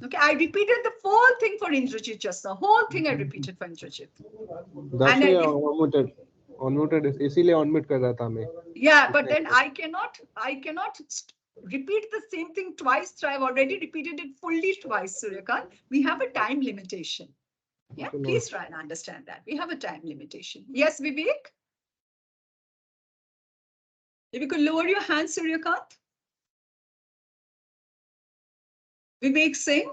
Okay, I repeated the whole thing for Indrajit just now. Whole thing I repeated for Indrajit. That's why unmuted. Unmuted. इसीलिए unmute कर रहा था मैं. Yeah, but then I cannot repeat the same thing twice. I've already repeated it fully twice, Suryakant. We have a time limitation. Yeah, please try and understand that. We have a time limitation. Yes, Vivek? If you could lower your hand, Suryakant. Vivek Singh?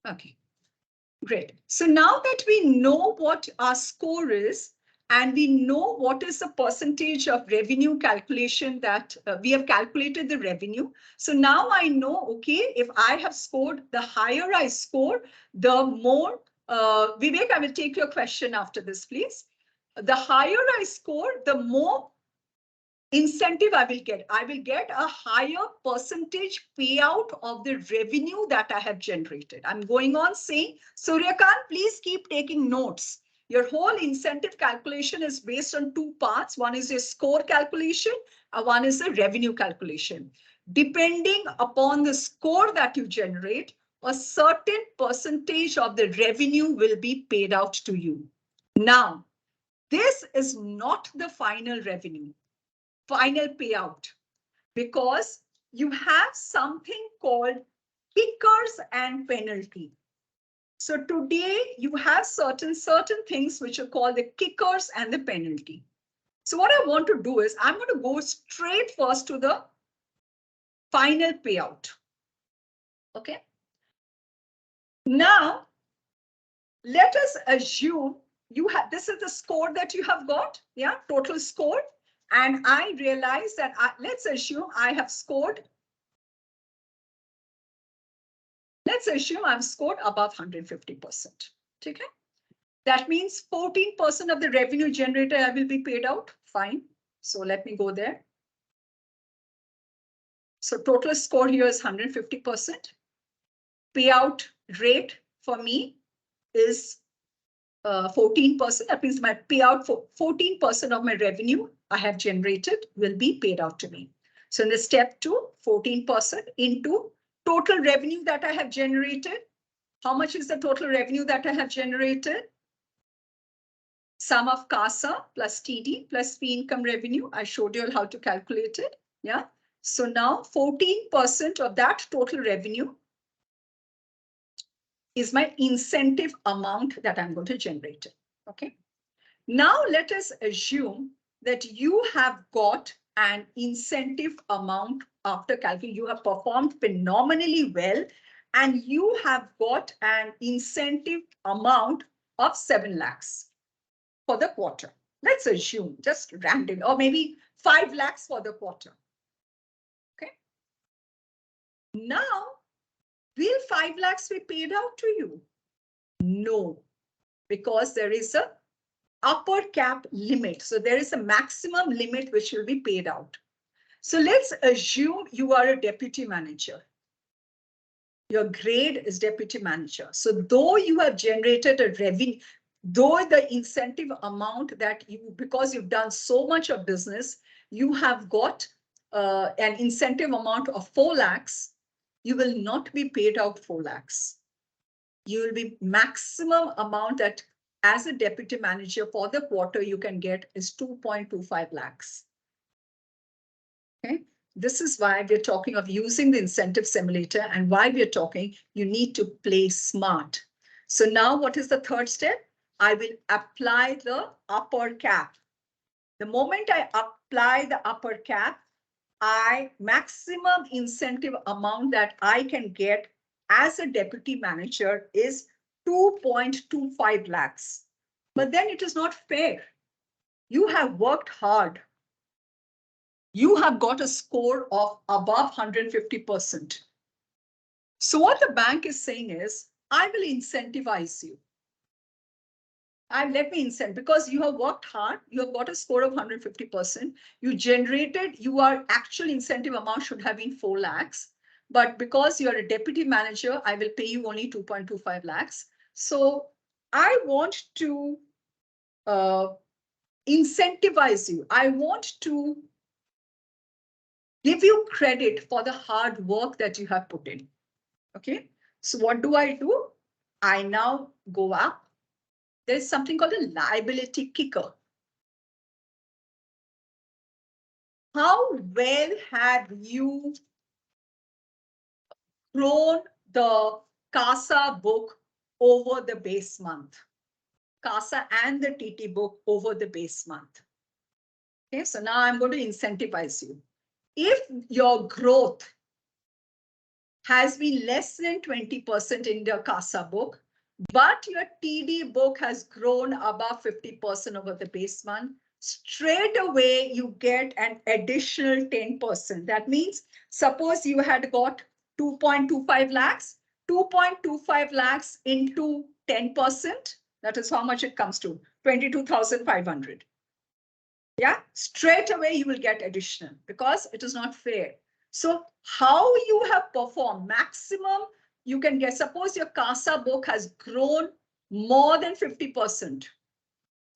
Okay, great. So now that we know what our score is, and we know what is the percentage of revenue calculation that we have calculated the revenue. So now I know, okay, if I have scored, the higher I score, the more, Vivek, I will take your question after this, please. The higher I score, the more incentive I will get. I will get a higher percentage payout of the revenue that I have generated. I'm going on saying, Suryakant, please keep taking notes. Your whole incentive calculation is based on two parts. One is a score calculation, and one is a revenue calculation. Depending upon the score that you generate, a certain percentage of the revenue will be paid out to you. Now, this is not the final revenue, final payout, because you have something called kickers and penalty. So today you have certain things which are called the kickers and the penalty. So what I want to do is I'm going to go straight first to the final payout. Okay. Now, let us assume you have, this is the score that you have got. Yeah, total score. And I realize that let's assume I have scored. Let's assume I've scored above 150%. Okay. That means 14% of the revenue generated I will be paid out. Fine. So let me go there. So total score here is 150%. Payout rate for me is 14%. That means my payout for 14% of my revenue I have generated will be paid out to me. So in the step 2, 14% into total revenue that I have generated. How much is the total revenue that I have generated? Sum of CASA plus TD plus fee income revenue. I showed you all how to calculate it. Yeah. So now 14% of that total revenue is my incentive amount that I'm going to generate. Okay. Now let us assume that you have got an incentive amount after calculating. You have performed phenomenally well and you have got an incentive amount of 7 lakhs for the quarter. Let's assume just random, or maybe 5 lakhs for the quarter. Okay. Now, will 5 lakhs be paid out to you? No, because there is a upper cap limit. So there is a maximum limit which will be paid out. So let's assume you are a deputy manager. Your grade is deputy manager. So though you have generated a revenue, though the incentive amount that you, because you've done so much of business, you have got an incentive amount of 4 lakhs, you will not be paid out 4 lakhs. You will be maximum amount that as a deputy manager for the quarter you can get is 2.25 lakhs. Okay. This is why we're talking of using the incentive simulator, and why we're talking, you need to play smart. So now what is the third step? I will apply the upper cap. The moment I apply the upper cap, maximum incentive amount that I can get as a deputy manager is 2.25 lakhs. But then it is not fair. You have worked hard. You have got a score of above 150%. So what the bank is saying is, I will incentivize you. Let me incent, because you have worked hard, you have got a score of 150%. You generated, your actual incentive amount should have been 4 lakhs. But because you're a deputy manager, I will pay you only 2.25 lakhs. So I want to incentivize you. I want to give you credit for the hard work that you have put in. Okay. So what do? I now go up. There's something called a liability kicker. How well have you grown the CASA book over the base month? CASA and the TT book over the base month. Okay, so now I'm going to incentivize you. If your growth has been less than 20% in the CASA book, but your TD book has grown above 50% over the base month, straight away you get an additional 10%. That means, suppose you had got 2.25 lakhs, 2.25 lakhs into 10%, that is how much it comes to, 22,500. Yeah, straight away you will get additional, because it is not fair. So how you have performed, maximum you can get, suppose your CASA book has grown more than 50%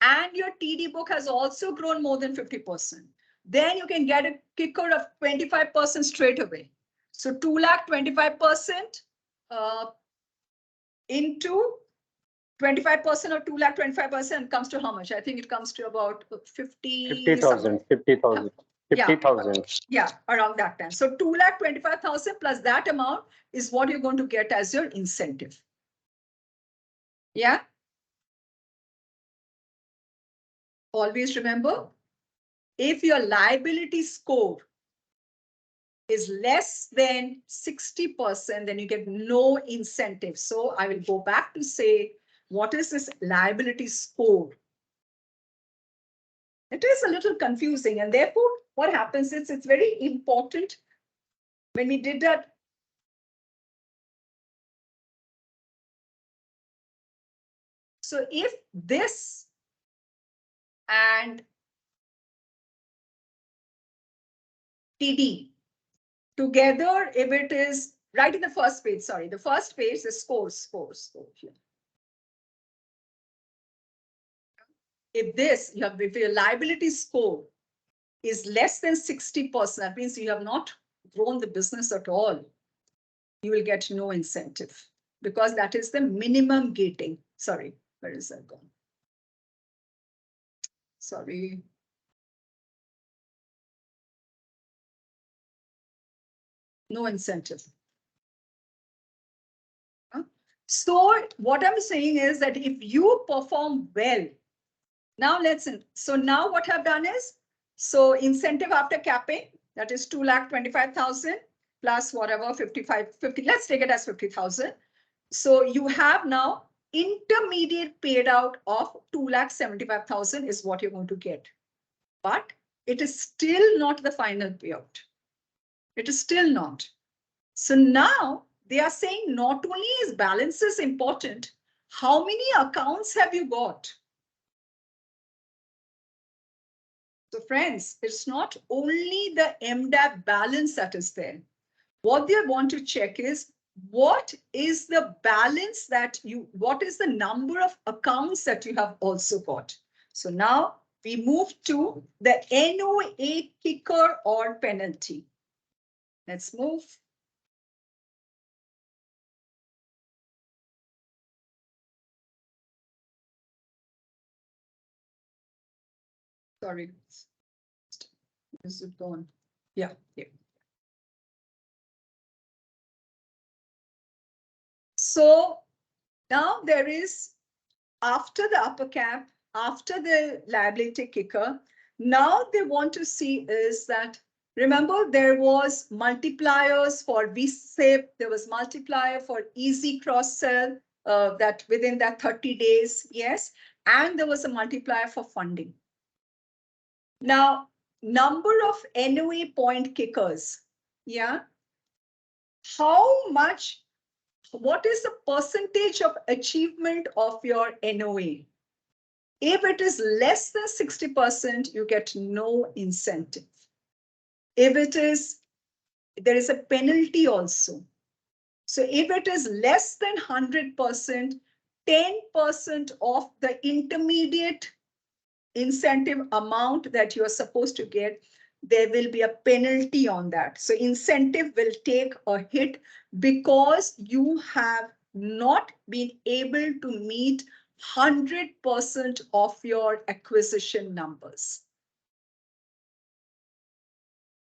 and your TD book has also grown more than 50%. Then you can get a kicker of 25% straight away. So 2 lakh 25% into 25% or 2 lakh 25% comes to how much? I think it comes to about 50,000. 50,000. Yeah, around that time. So 2,25,000 plus that amount is what you're going to get as your incentive. Yeah. Always remember, if your liability score is less than 60%, then you get no incentive. So I will go back to say, what is this liability score? It is a little confusing, and therefore what happens is it's very important when we did that. So if this and TD together, if it is right in the first page, sorry, the first page, the scores here. If this, if your liability score is less than 60%, that means you have not grown the business at all, you will get no incentive because that is the minimum gating. Sorry, where is that gone? Sorry. No incentive. So what I'm saying is that if you perform well, now so now what I've done is, so incentive after capping, that is 2,25,000 plus whatever 50, let's take it as 50,000. So you have now intermediate paid out of 2,75,000 is what you're going to get. But it is still not the final payout. It is still not. So now they are saying not only is balances important, how many accounts have you got? So friends, it's not only the MDAP balance that is there. What they want to check is what is the balance that what is the number of accounts that you have also got. So now we move to the NOA kicker or penalty. Let's move. Sorry, is it gone? Yeah, yeah. So now there is, after the upper cap, after the liability kicker, now they want to see is that, remember there was multipliers for VSAFE, there was multiplier for easy cross sell that within that 30 days, yes, and there was a multiplier for funding. Now, number of NOA point kickers, yeah, how much, what is the percentage of achievement of your NOA? If it is less than 60%, you get no incentive. If it is, there is a penalty also. So if it is less than 100%, 10% of the intermediate incentive amount that you are supposed to get, there will be a penalty on that. So incentive will take a hit because you have not been able to meet 100% of your acquisition numbers.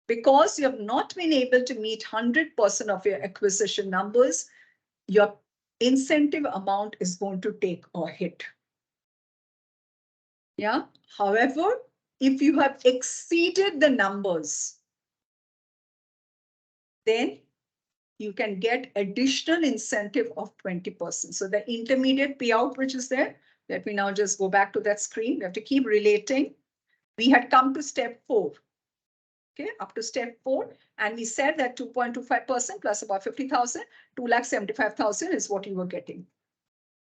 Because you have not been able to meet 100% of your acquisition numbers, your incentive amount is going to take a hit. Yeah. However, if you have exceeded the numbers, then you can get additional incentive of 20%. So the intermediate payout, which is there, let me now just go back to that screen. We have to keep relating. We had come to step 4. Okay, up to step 4. And we said that 2.25% plus about 50,000, 2,75,000 is what you were getting.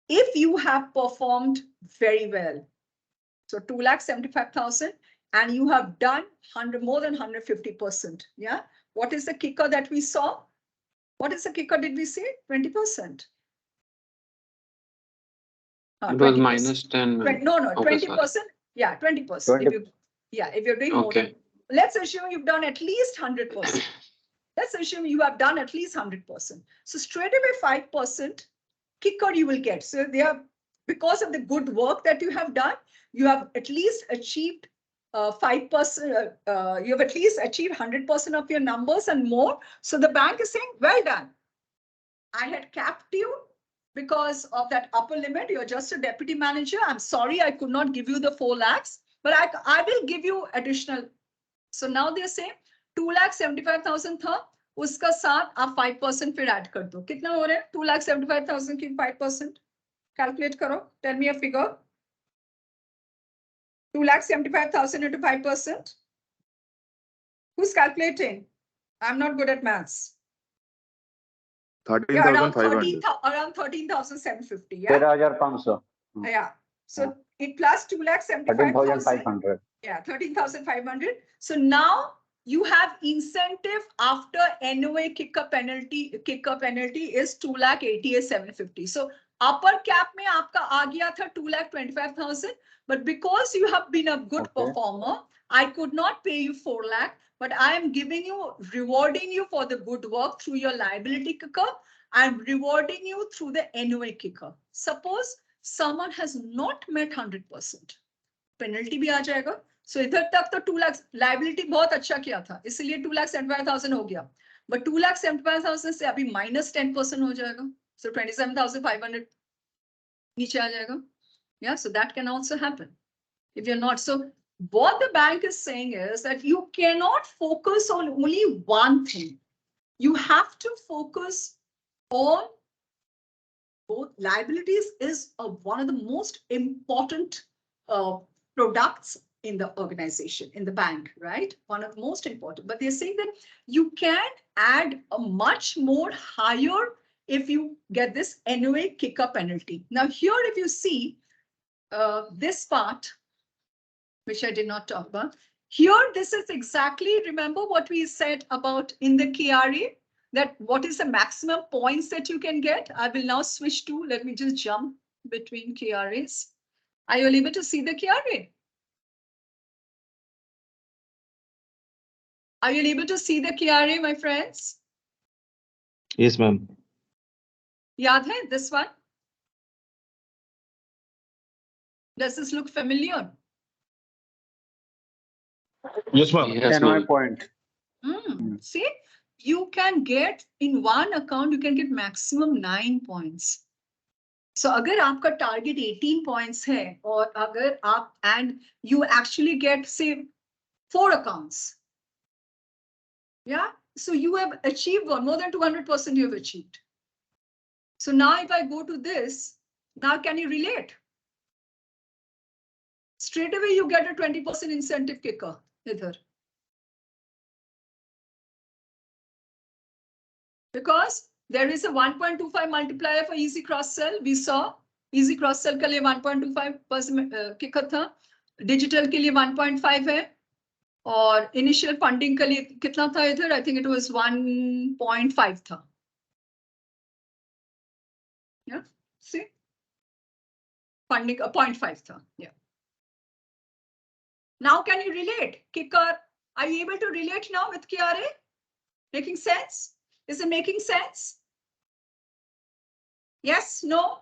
If you have performed very well, so 2,75,000, and you have done more than 150%. Yeah. What is the kicker that we saw? What is the kicker? Did we say 20%? It was minus 10. No, 20%. Yeah, 20%. If you're doing more than, let's assume you've done at least 100%. Let's assume you have done at least 100%. So straight away 5% kicker you will get. So they are, because of the good work that you have done, you have at least achieved 5%. You have at least achieved 100% of your numbers and more. So the bank is saying, well done. I had capped you because of that upper limit. You're just a deputy manager. I'm sorry, I could not give you the 4 lakhs, but I will give you additional. So now they're saying 2,75,000 था, उसका साथ आप 5% फिर add कर दो. कितना हो रहा है? 2,75,000 की 5%. Calculate करो. Tell me a figure. 2,75,000 into 5%. Who's calculating? I'm not good at maths. 13,500. Around 13,750. Yeah. 13,500. Yeah. So it plus 2,75,000. 13,500. Yeah, 13,500. So now you have incentive after NOA kicker penalty is 2,88,750. So upper cap में आपका आ गया था 2,25,000. But because you have been a good performer, I could not pay you 4 lakh, but I am rewarding you for the good work through your liability kicker. I'm rewarding you through the NOA kicker. Suppose someone has not met 100%. Penalty भी आ जाएगा. So इधर तक तो 2 lakh liability बहुत अच्छा किया था, इसलिए 2,75,000 हो गया. But 2,75,000 से अभी minus 10% हो जाएगा. So 27,500 नीचे आ जाएगा. Yeah, so that can also happen if you're not. So what the bank is saying is that you cannot focus on only one thing. You have to focus on both. Liabilities is one of the most important products in the organization, in the bank, right? One of the most important. But they're saying that you can add a much more higher if you get this NOA kicker penalty. Now here, if you see this part, which I did not talk about, here this is exactly, remember what we said about in the KRA, that what is the maximum points that you can get. I will now switch to, let me just jump between KRAs. Are you able to see the KRA? Are you able to see the KRA, my friends? Yes, ma'am. Yaad hai, this one? Does this look familiar? Yes, ma'am. Yes, NOA ma'am. point. See, you can get in one account, you can get maximum 9 points. So अगर आपका target 18 points है और अगर आप and you actually get say 4 accounts. Yeah, so you have achieved more than 200% you have achieved. So now if I go to this, now can you relate? Straight away you get a 20% incentive kicker either. Because there is a 1.25 multiplier for easy cross sell. We saw easy cross sell के लिए 1.25% kicker था, digital के लिए 1.5 है, और initial funding के लिए कितना था इधर? I think it was 1.5 था. Yeah, see, funding 0.5 था. Yeah. Now can you relate? Kicker, are you able to relate now with KRA? Making sense? Is it making sense? Yes, no?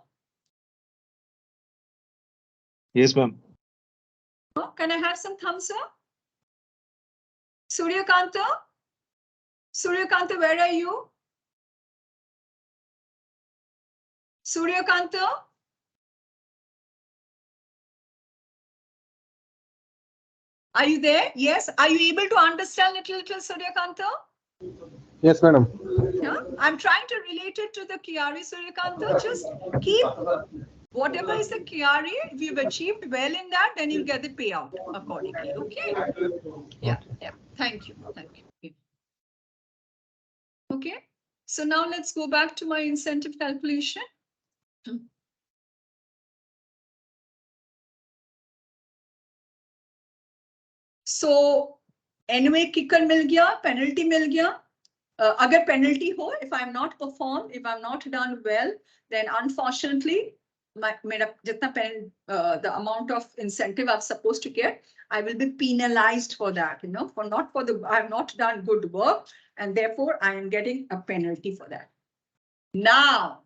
Yes, ma'am. Oh, can I have some thumbs up? Suryakanta? Suryakanta, where are you? Suryakanta? Are you there? Yes. Are you able to understand little Suryakanta? Yes, madam. Yeah, I'm trying to relate it to the KRA, Suryakanta. Just keep whatever is the KRA, if you've achieved well in that, then you'll get the payout accordingly. Okay. Yeah, yeah. Thank you. Thank you. Okay. So now let's go back to my incentive calculation. So NOA kicker मिल गया, penalty मिल गया. Agar penalty ho, if I'm not performed, if I'm not done well, then unfortunately, the amount of incentive I'm supposed to get, I will be penalized for that, you know, I have not done good work, and therefore I am getting a penalty for that. Now,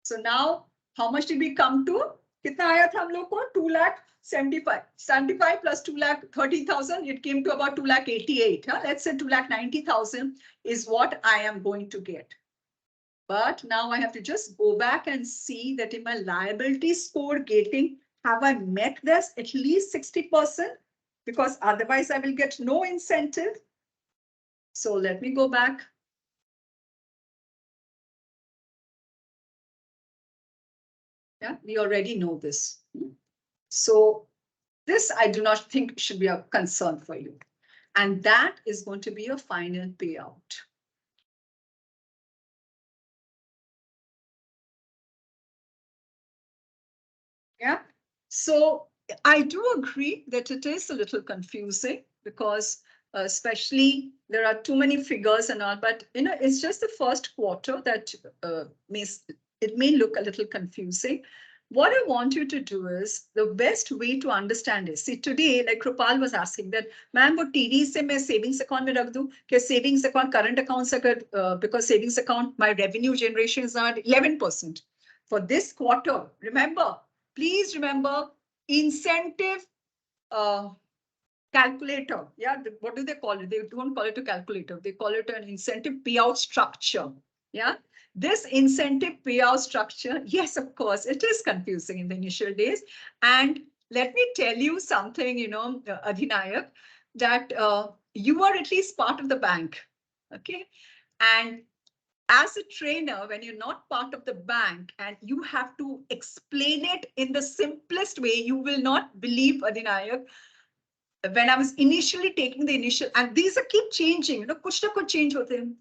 so now, how much did we come to? कितना आया था हम लोग को? 2,75 plus 2,30,000. It came to about 2,88,000. Huh? Let's say 2,90,000 is what I am going to get. But now I have to just go back and see that in my liability score gating, have I met this at least 60%? Because otherwise I will get no incentive. So let me go back. Yeah, we already know this. So this I do not think should be a concern for you. And that is going to be a final payout. Yeah. So I do agree that it is a little confusing because especially there are too many figures and all, but it's just the first quarter that may look a little confusing. What I want you to do is the best way to understand is, see today, like Krupal was asking that, ma'am, what TD se main savings account mein rakh do? Ke savings account, current accounts, because savings account, my revenue generation is not 11%. For this quarter, remember, please remember incentive calculator. Yeah, what do they call it? They don't call it a calculator. They call it an incentive payout structure. Yeah, this incentive payout structure, yes, of course, it is confusing in the initial days. And let me tell you something, Adhinayak, that you are at least part of the bank. Okay. And as a trainer, when you're not part of the bank and you have to explain it in the simplest way, you will not believe, Adhinayak, when I was initially taking the initial, and these are keep changing, kuch na kuch change hote hain.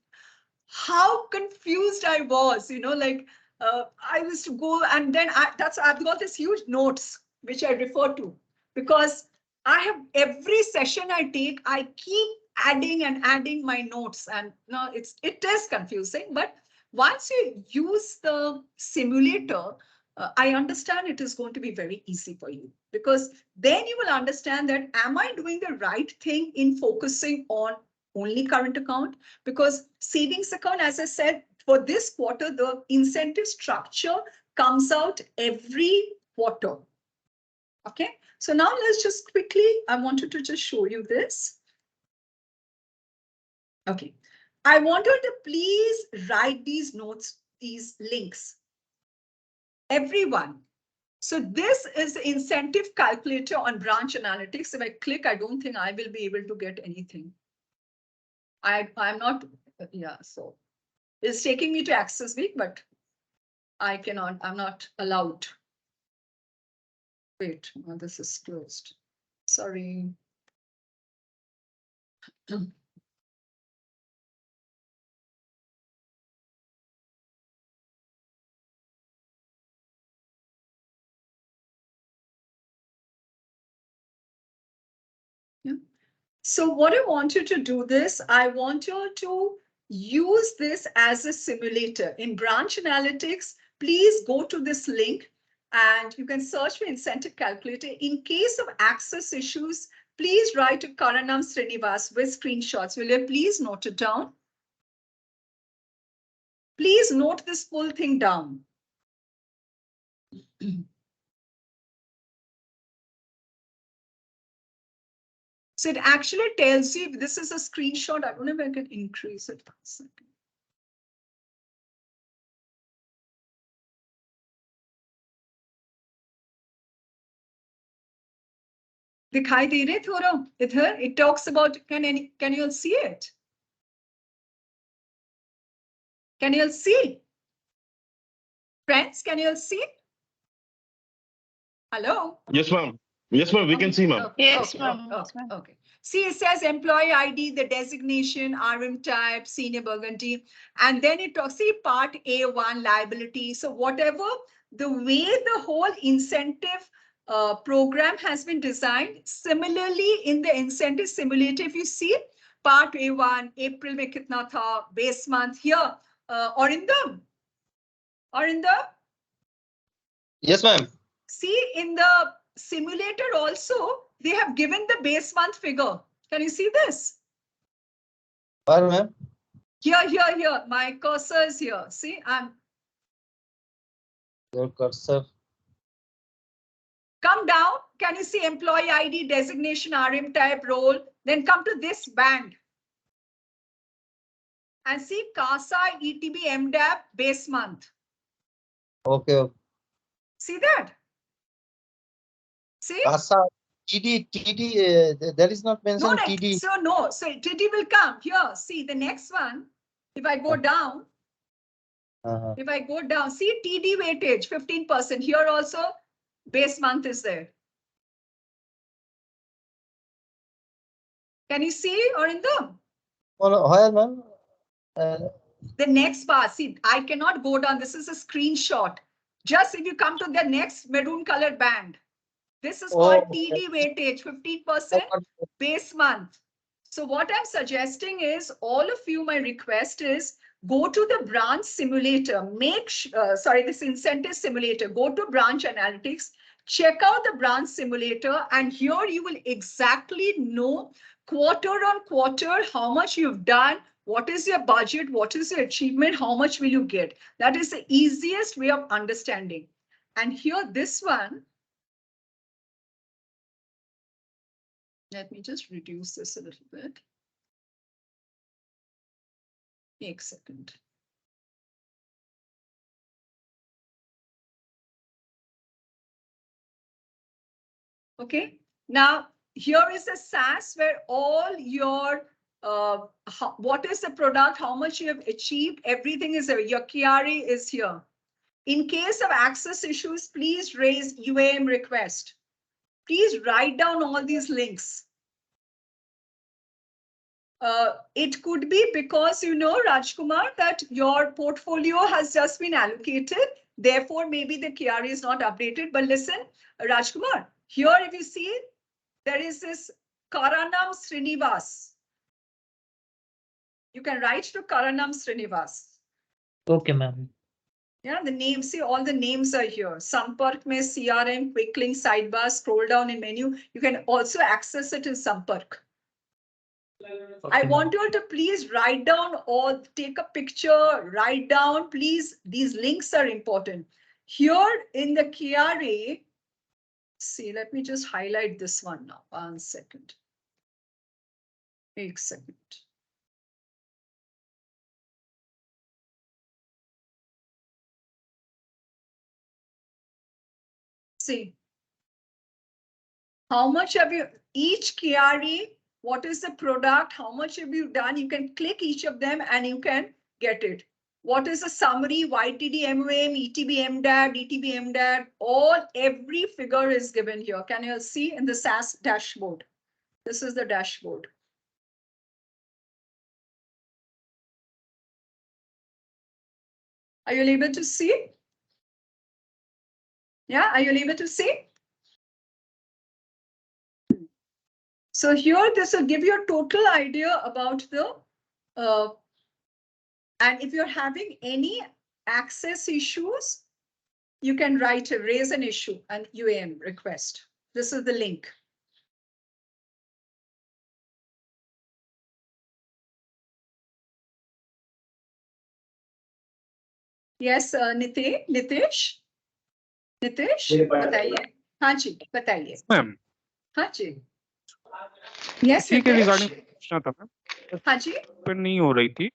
How confused I was, I used to go and then I've got this huge notes, which I refer to, because I have every session I take, I keep adding and adding my notes, and no, it is confusing, but once you use the simulator, I understand it is going to be very easy for you, because then you will understand that, am I doing the right thing in focusing on only current account? Because savings account, as I said, for this quarter, the incentive structure comes out every quarter. Okay, so now let's just quickly, I wanted to just show you this. Okay, I wanted to please write these notes, these links. Everyone. So this is the incentive calculator on branch analytics. If I click, I don't think I will be able to get anything. I'm not, yeah, so it's taking me to Access Week, but I cannot, I'm not allowed. Wait, this is closed. Sorry. Yeah. So what I want you to do this, I want you to use this as a simulator. In branch analytics, please go to this link and you can search for incentive calculator. In case of access issues, please write to Karanam Srinivas with screenshots. Will you please note it down? Please note this full thing down. So it actually tells you, this is a screenshot. I don't know if I can increase it. 1 second. दिखाई दे रहे थोड़ा इधर? It talks about, can you all see it? Can you all see? Friends, can you all see? Hello? Yes, ma'am. Yes, ma'am. We can see, ma'am. Yes, Okay, ma'am. okay. See, it says employee ID, the designation, RM type, senior Burgundy, and then it talks, see, part A1 liability. So whatever, the way the whole incentive program has been designed, similarly in the incentive simulator, if you see, part A1, April mein kitna tha, base month here, Arindam? Yes, ma'am. See, in the simulator also, they have given the base month figure. Can you see this? Where, ma'am? Here. My cursor is here. See, Your cursor. Come down. Can you see employee ID, designation, RM type, role? Then come to this band. And see CASA, ETB, MDAP, base month. Okay. See that? See? CASA, TD, there is not mentioned TD. So TD will come here. See the next one. If I go down, if I go down, see TD weightage, 15%. Here also, base month is there. Can you see, Arindam? Where, ma'am? The next bar, see, I cannot go down. This is a screenshot. Just if you come to the next maroon color band, this is Oh, called okay. TD weightage, 15% base month. So what I'm suggesting is, all of you, my request is, go to the branch simulator, this incentive simulator, go to branch analytics, check out the branch simulator, and here you will exactly know quarter on quarter how much you've done, what is your budget, what is your achievement, how much will you get. That is the easiest way of understanding. And here, this one, let me just reduce this a little bit. Take a second. Okay, now here is the SAS where all your, what is the product, how much you have achieved, everything is there. Your KRA is here. In case of access issues, please raise UAM request. Please write down all these links. It could be because, you know, Rajkumar, that your portfolio has just been allocated. Therefore, maybe the KRA is not updated. But listen, Rajkumar, here if you see, there is this Karanam Srinivas. You can write to Karanam Srinivas. Okay, ma'am. Yeah, the names, see, all the names are here. Sampark mein CRM, quick link sidebar, scroll down in menu. You can also access it in Sampark. I want you all to please write down or take a picture, write down, please. These links are important. Here in the KRA, see, let me just highlight this one now. 1 second. 1 second. See, how much have you, each KRA, what is the product, how much have you done? You can click each of them and you can get it. What is the summary, YTD MOM, ETB MDAB, DTB MDAB, every figure is given here. Can you see in the SAS dashboard? This is the dashboard. Are you able to see? Yeah, are you able to see? So here, this will give you a total idea about the, and if you're having any access issues, you can raise an issue, an UAM request. This is the link. Yes, Nitish, बताइए. हाँ जी, बताइए. Ma'am. हाँ जी. Yes, इसी के regarding Nitish. पूछना था ma'am. हाँ जी. पर नहीं हो रही थी.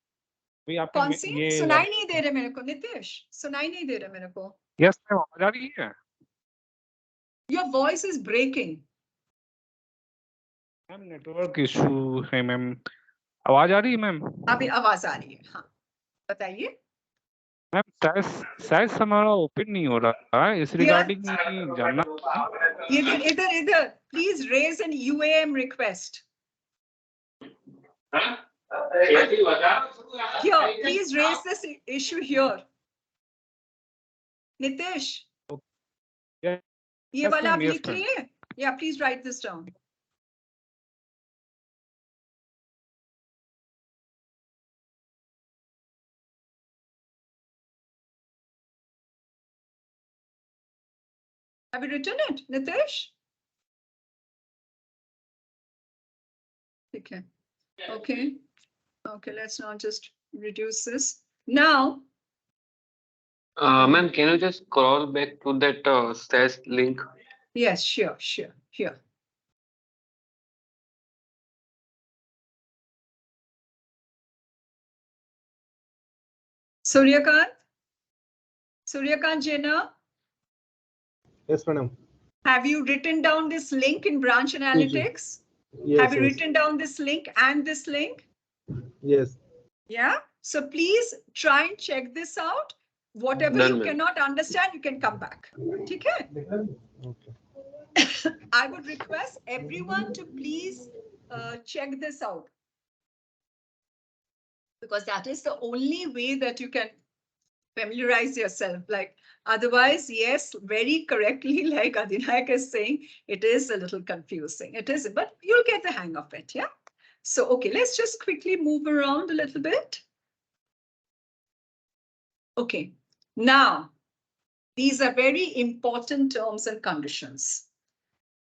भाई आपके कौन सी? ये सुनाई नहीं दे रहे मेरे को, नितिश. सुनाई नहीं दे रहे मेरे को. यस मैम, आवाज आ रही है. Your voice is breaking. Ma'am network issue है मैम. आवाज आ रही है मैम. अभी आवाज आ रही है. हाँ, बताइए. मैम साइज हमारा ओपन नहीं हो रहा है, इस रिगार्डिंग जानना. इधर please raise an UAM request. Here, please raise this issue here. Nitish. Yeah. ये Yes, वाला ma'am, आप yes, लिख ma'am. लिए? Yeah, please write this down. Have you written it, Nitish? Okay. Okay. Okay, let's now just reduce this. Now, Ma'am, can you just scroll back to that SAS link? yes, sure. Here. Suryakant Jena, Yes, madam. have you written down this link in branch analytics? Yes, Have you yes. written down this link and this link? Yes. Yeah. So please try and check this out. Whatever Done, you ma'am. cannot understand, you can come back. Okay. Okay. I would request everyone to please check this out, because that is the only way that you can Familiarize yourself. Like, otherwise, yes, very correctly, like Adinayak is saying, it is a little confusing. It is, but you'll get the hang of it, yeah? So, okay, let's just quickly move around a little bit. Okay, now, these are very important terms and conditions.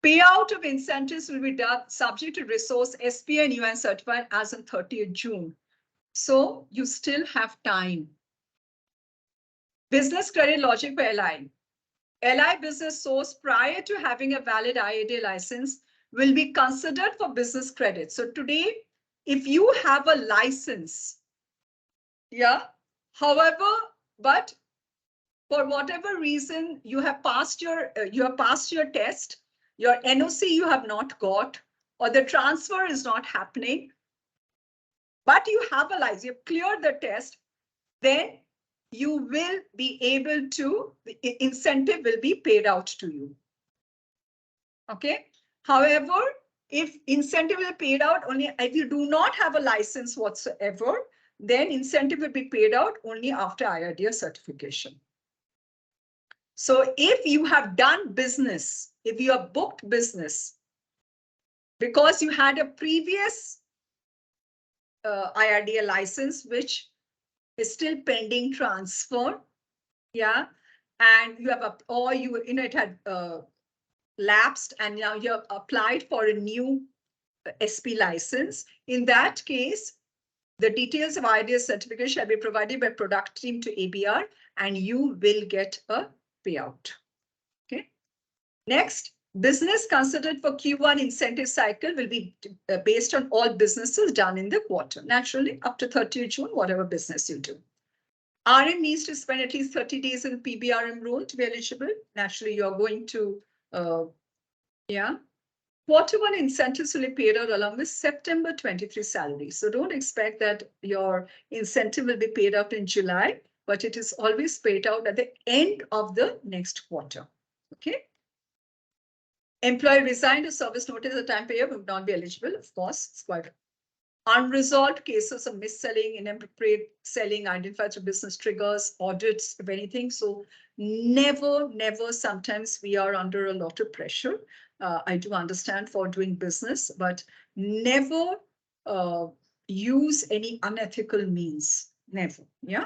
Payout of incentives will be done subject to resource SPI and UN certified as on 30th June. So you still have time. Business credit logic for LI. LI business source prior to having a valid IADA license will be considered for business credit. So today, if you have a license, yeah, however, but for whatever reason you have passed your test, your NOC you have not got, or the transfer is not happening, but you have a license, you've cleared the test, then you will be able to, the incentive will be paid out to you. Okay. However, if incentive will be paid out only if you do not have a license whatsoever, then incentive will be paid out only after IRDA certification. So if you have done business, if you have booked business, because you had a previous IRDA license, which is still pending transfer, yeah, and you have, or you, it had lapsed and now you have applied for a new SP license. In that case, the details of IRDA certificate shall be provided by product team to ABR and you will get a payout. Okay. Next, business considered for Q1 incentive cycle will be based on all businesses done in the quarter. Naturally, up to 30th June, whatever business you do. RM needs to spend at least 30 days in PBRM role to be eligible. Naturally, you're going to, yeah. Quarter one incentives will be paid out along with September 23 salary. So don't expect that your incentive will be paid out in July, but it is always paid out at the end of the next quarter. Okay. Employee resigned a service notice at the time payer would not be eligible. Of course, it's quite unresolved cases of mis-selling, inappropriate selling, identified through business triggers, audits, if anything. So never, sometimes we are under a lot of pressure. I do understand for doing business, but never use any unethical means. Never, yeah?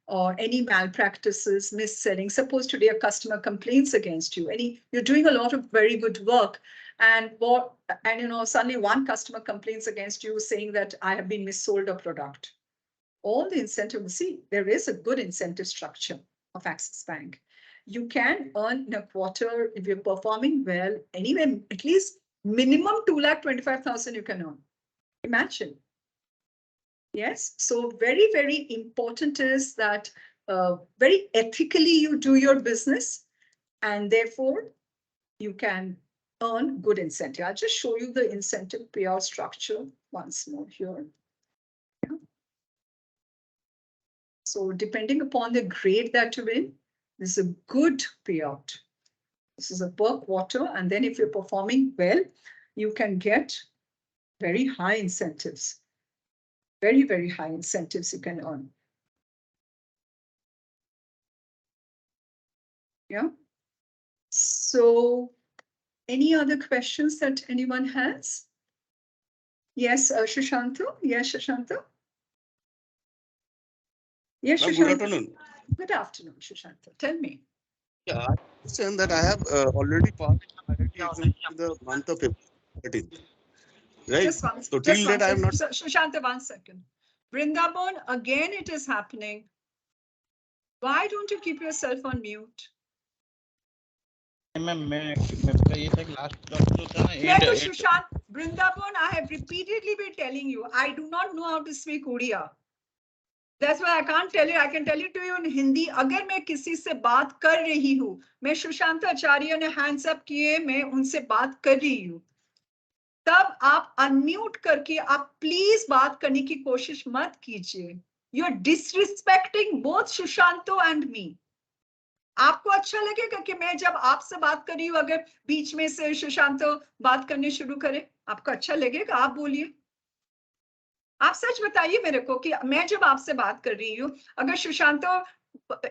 Or any malpractices, mis-selling. Suppose today a customer complains against you, you're doing a lot of very good work, and you know, suddenly one customer complains against you saying that I have been missold a product. All the incentive, see, there is a good incentive structure of Axis Bank. You can earn in a quarter, if you're performing well, anyway, at least minimum 2,25,000 you can earn. Imagine. Yes, so very, very important is that very ethically you do your business and therefore you can earn good incentive. I'll just show you the incentive payout structure once more here. Yeah. So depending upon the grade that you're in, this is a good payout. This is a per quarter, and then if you're performing well, you can get very high incentives. Very, very high incentives you can earn. Yeah. So any other questions that anyone has? Yes, Shashanto. Yes, Shashanto. Yes, Shashanto. Good afternoon. Good afternoon, Shashanto. Tell me. Yeah, I understand that I have already passed in the month of April 13th. Right? Just one, so till that I am not. Shashanto, 1 second. Vrindavan, again it is happening. Why don't you keep yourself on mute? Sushant, Vrindavan, I have repeatedly been telling you, I do not know how to speak Odia. That's why I can't tell you. I can tell you to you in Hindi. अगर मैं किसी से बात कर रही हूँ, मैं सुशांत आचार्य ने हैंड्स अप किए, मैं उनसे बात कर रही हूँ, तब आप अनम्यूट करके आप प्लीज बात करने की कोशिश मत कीजिए. You are disrespecting both Sushanto and me. आपको अच्छा लगेगा कि मैं जब आपसे बात कर रही हूँ अगर बीच में से सुशांतो बात करने शुरू करे? आपको अच्छा लगेगा? आप बोलिए. आप सच बताइए मेरे को कि मैं जब आपसे बात कर रही हूँ, अगर सुशांतो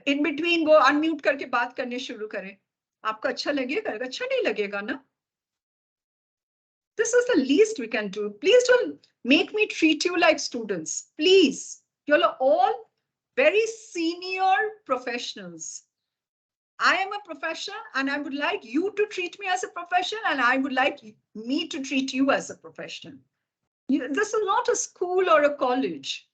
इन बिटवीन वो अनम्यूट करके बात करने शुरू करें? आपको अच्छा लगेगा? अच्छा नहीं लगेगा ना? This is the least we can do. Please don't make me treat you like students. Please. You are all very senior professionals. I am a professional and I would like you to treat me as a professional and I would like me to treat you as a professional. This is not a school or a college.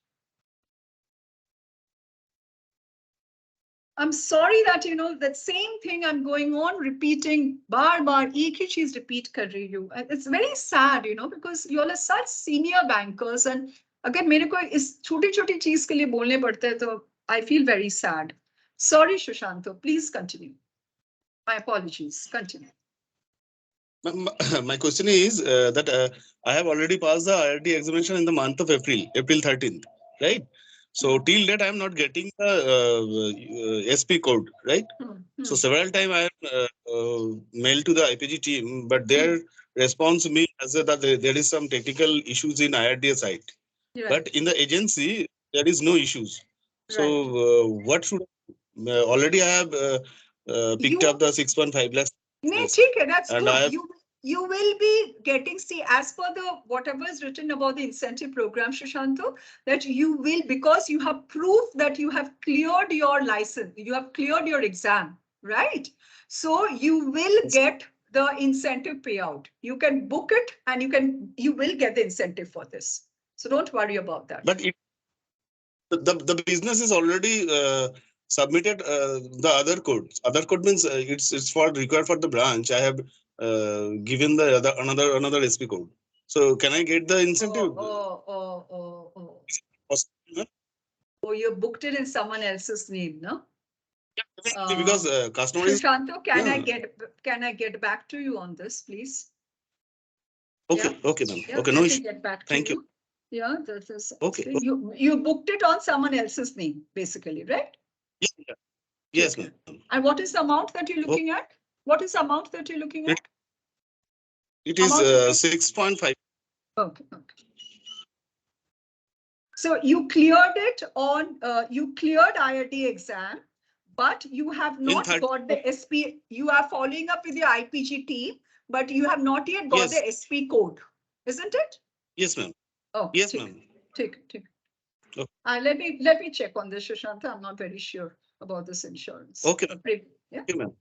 I'm sorry that, you know, that same thing I'm going on repeating, bar, ek hi cheez repeat kar rahi hu. It's very sad, you know, because you all are such senior bankers and agar mere ko is choti cheez ke liye bolne padte hai, to I feel very sad. Sorry, Shushanto, please continue. My apologies, continue. My question is that I have already passed the IRT examination in the month of April 13th, right? So till that I am not getting the SP code, right? So several times I have mailed to the IPG team, but their response to me as that there is some technical issues in IRDA site. Right. But in the agency there is no issues. So what should already I have picked up the 6.5 lakhs. That's and good. You will be getting, see, as per the whatever is written about the incentive program, Shushanto, that you will, because you have proof that you have cleared your license, you have cleared your exam, right? So you will get the incentive payout. You can book it and you will get the incentive for this. So don't worry about that. But the business is already submitted the other code. Other code means it's for required for the branch. I have given the another SP code. So can I get the incentive? Oh, you booked it in someone else's name, no? Yeah, because customer is. Shushanto, can I get back to you on this, please? Okay, yeah? okay, ma'am. Yeah, okay, no let me issue. get back to Thank you. Yeah, that is Okay. You booked it on someone else's name, basically, right? Yeah. Yes, Okay. ma'am. And what is the amount that you're looking at? What is the amount that you're looking at? It is Amount it is? 6.5. Okay. So you cleared it on, you cleared IRD exam, but you have not got the SP. You are following up with the IPG team, but you have not yet got the SP code, isn't it? Yes, ma'am. Oh, yes, ma'am. Take. Okay. Let me check on this, Shushanta. I'm not very sure about this insurance. Okay. Yeah. Okay, ma'am.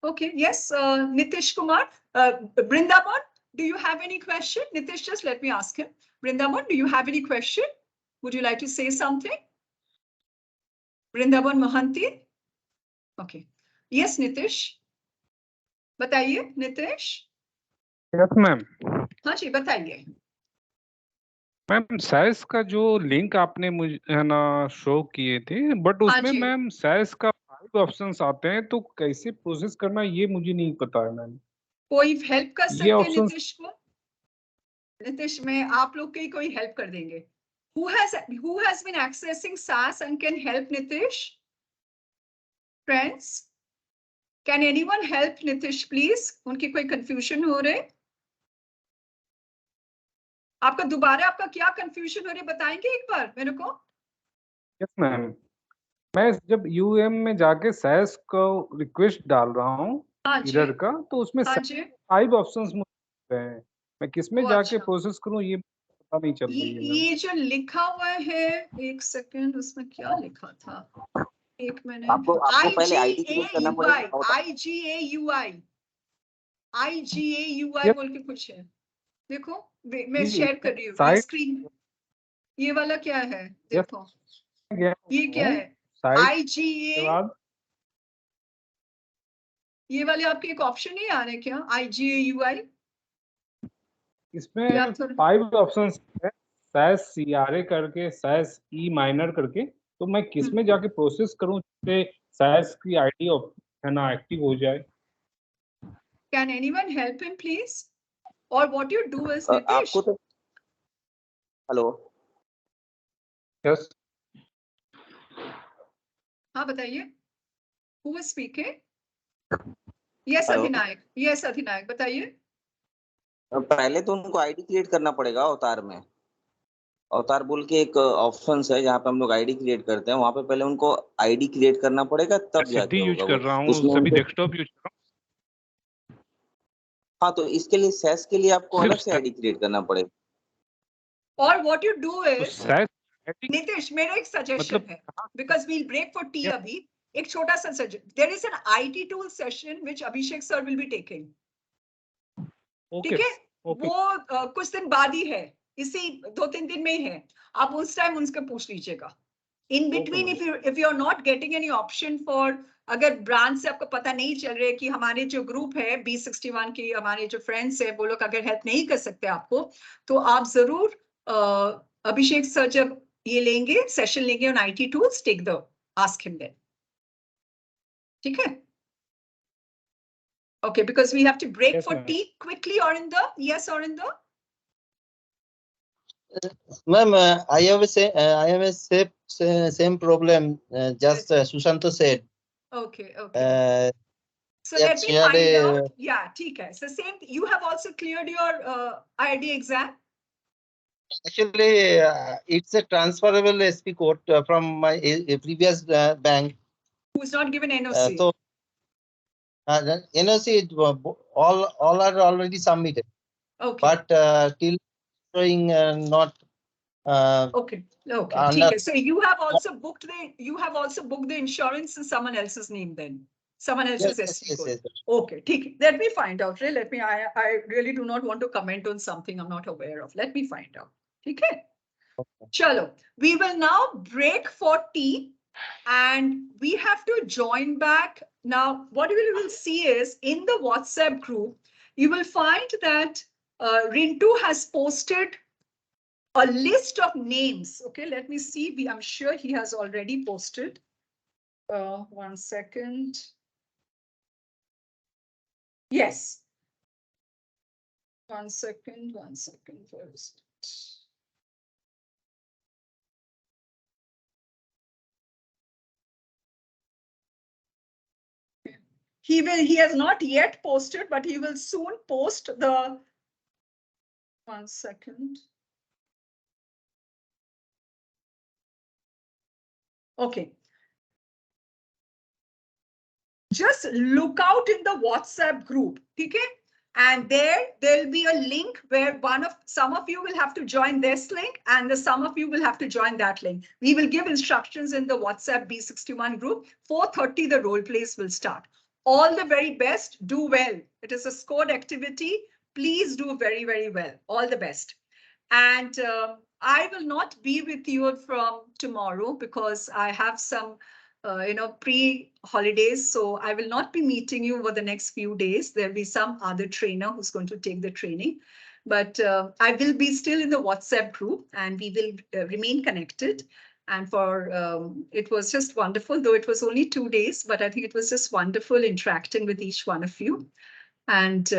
Okay. Yes, Nitish Kumar, Brindaban, do you have any question? Nitish, just let me ask him. Brindaban, do you have any question? Would you like to say something? Brindaban Mohanty? Okay. Yes, Nitish. बताइए, Nitish. Yes, ma'am. हाँ जी, बताइए. Ma'am cess का जो link आपने मुझे है ना show किए थे, बट उसमें मैम सैस का 5 ऑप्शंस आते हैं, तो कैसे प्रोसेस करना ये मुझे नहीं पता है मैम. कोई हेल्प कर सकते हैं नीतीश को? नीतीश में आप लोग की कोई हेल्प कर देंगे. Who has been accessing SAS and can help Nitish? Friends, can anyone help Nitish, please? उनकी कोई confusion हो रहे? आपका दोबारा आपका क्या कंफ्यूजन हो रही है, बताएंगे एक बार मेरे को? यस मैम, मैं जब यूएम में जाके सैस को रिक्वेस्ट डाल रहा हूँ इधर का, तो उसमें 5 ऑप्शंस मुझे हैं. मैं किसमें जाके प्रोसेस करूँ ये पता नहीं चल रही है. ये जो लिखा हुआ है, एक सेकंड, उसमें क्या लिखा था? एक मिनट. आपको पहले आईडी क्रिएट करना पड़ेगा. IGAUI बोल के कुछ है. देखो मैं शेयर कर रही हूँ स्क्रीन. ये वाला क्या है? देखो ये क्या है? IGA. ये वाले आपके एक ऑप्शन नहीं आ रहे क्या? IGAUI. इसमें 5 ऑप्शंस है, सैस CRA करके, सैस E माइनर करके. तो मैं किस में जाके प्रोसेस करूं जिससे सैस की आईडी है ना एक्टिव हो जाए? Can anyone help him please? Or what you do is Nitish. Hello. Yes. हाँ बताइए. Who is speaking? Yes अधिनायक. Yes अधिनायक, बताइए. पहले तो उनको आईडी क्रिएट करना पड़ेगा अवतार में. अवतार बोल के एक ऑप्शन है जहाँ पे हम लोग आईडी क्रिएट करते हैं, वहाँ पे पहले उनको आईडी क्रिएट करना पड़ेगा तब सिद्धि जाके यूज होगा कर रहा वो हूँ, उसमें सभी उनको। डेस्कटॉप यूज कर रहा हाँ, तो इसके लिए सैस के लिए आपको हूँ। अलग से आईडी क्रिएट करना पड़ेगा। Or what you do तो is, सैस Nitish, मेरा एक सजेशन मतलब है, because we'll break for tea Yeah. अभी, एक छोटा सा suggestion. There is an IT tool session which Abhishek sir will be taking. Okay ठीक है, ओके वो कुछ दिन बाद ही है, इसी 2-3 दिन में ही है. आप उस टाइम उनसे पूछ लीजिएगा. In between, if you are not getting any option for, अगर ब्रांच से आपको पता नहीं चल रहा है कि हमारे जो ग्रुप है B61 की, हमारे जो फ्रेंड्स है वो लोग अगर हेल्प नहीं कर सकते आपको, तो आप जरूर अभिषेक सर जब ये लेंगे, सेशन लेंगे on IT tools, take the ask him then. ठीक है? Okay, because we have to break Yes, for ma'am. tea quickly, Orinder. Yes, Orinder. Ma'am, I have a same problem. Just Sushanta said. Okay, okay. So let me shared find a- out. Yeah, ठीक है. So same. You have also cleared your ID exam. Actually, it's a transferable SP code from my previous bank. Who's not given NOC? So NOC, all are already submitted. Okay. But till showing not. Okay. Okay. Under- ठीक है. So you have also booked the insurance in someone else's name then. Someone else's SP code. yes. Okay. ठीक है. Let me find out. Right? I really do not want to comment on something I'm not aware of. Let me find out. ठीक है. Chalo. We will now break for tea. And we have to join back. Now, what we will see is in the WhatsApp group, you will find that Rintu has posted a list of names. Okay, let me see. I'm sure he has already posted. 1 second. Yes. 1 second first. He has not yet posted, but he will soon post the 1 second. Okay. Just look out in the WhatsApp group, okay? And there'll be a link where some of you will have to join this link, and some of you will have to join that link. We will give instructions in the WhatsApp B61 group. 4:30 the role plays will start. All the very best. Do well. It is a scored activity. Please do very, very well. All the best. And I will not be with you from tomorrow because I have some pre-holidays. So I will not be meeting you over the next few days. There'll be some other trainer who's going to take the training. But I will be still in the WhatsApp group and we will remain connected. And it was just wonderful, though it was only 2 days, but I think it was just wonderful interacting with each one of you. And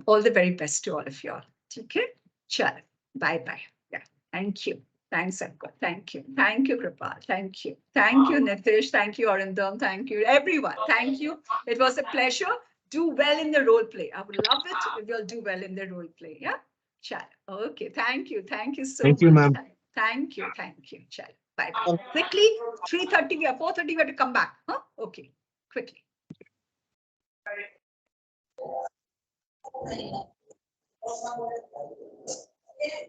all the very best to all of you all. Okay? Chalo. Bye-bye. Yeah. Thank you. Thanks, Ankur. Thank you. Thank you, Kripal. Thank you. Thank you, Nitish. Thank you, Arindam. Thank you, everyone. Thank you. It was a pleasure. Do well in the role play. I would love it if you'll do well in the role play. Yeah. Chalo. Okay. Thank you. Thank you so much. Thank you, ma'am. Thank you. Thank you. Chalo. Bye-bye. Quickly, 3:30, 4:30, we have to come back. Huh? Okay. Quickly.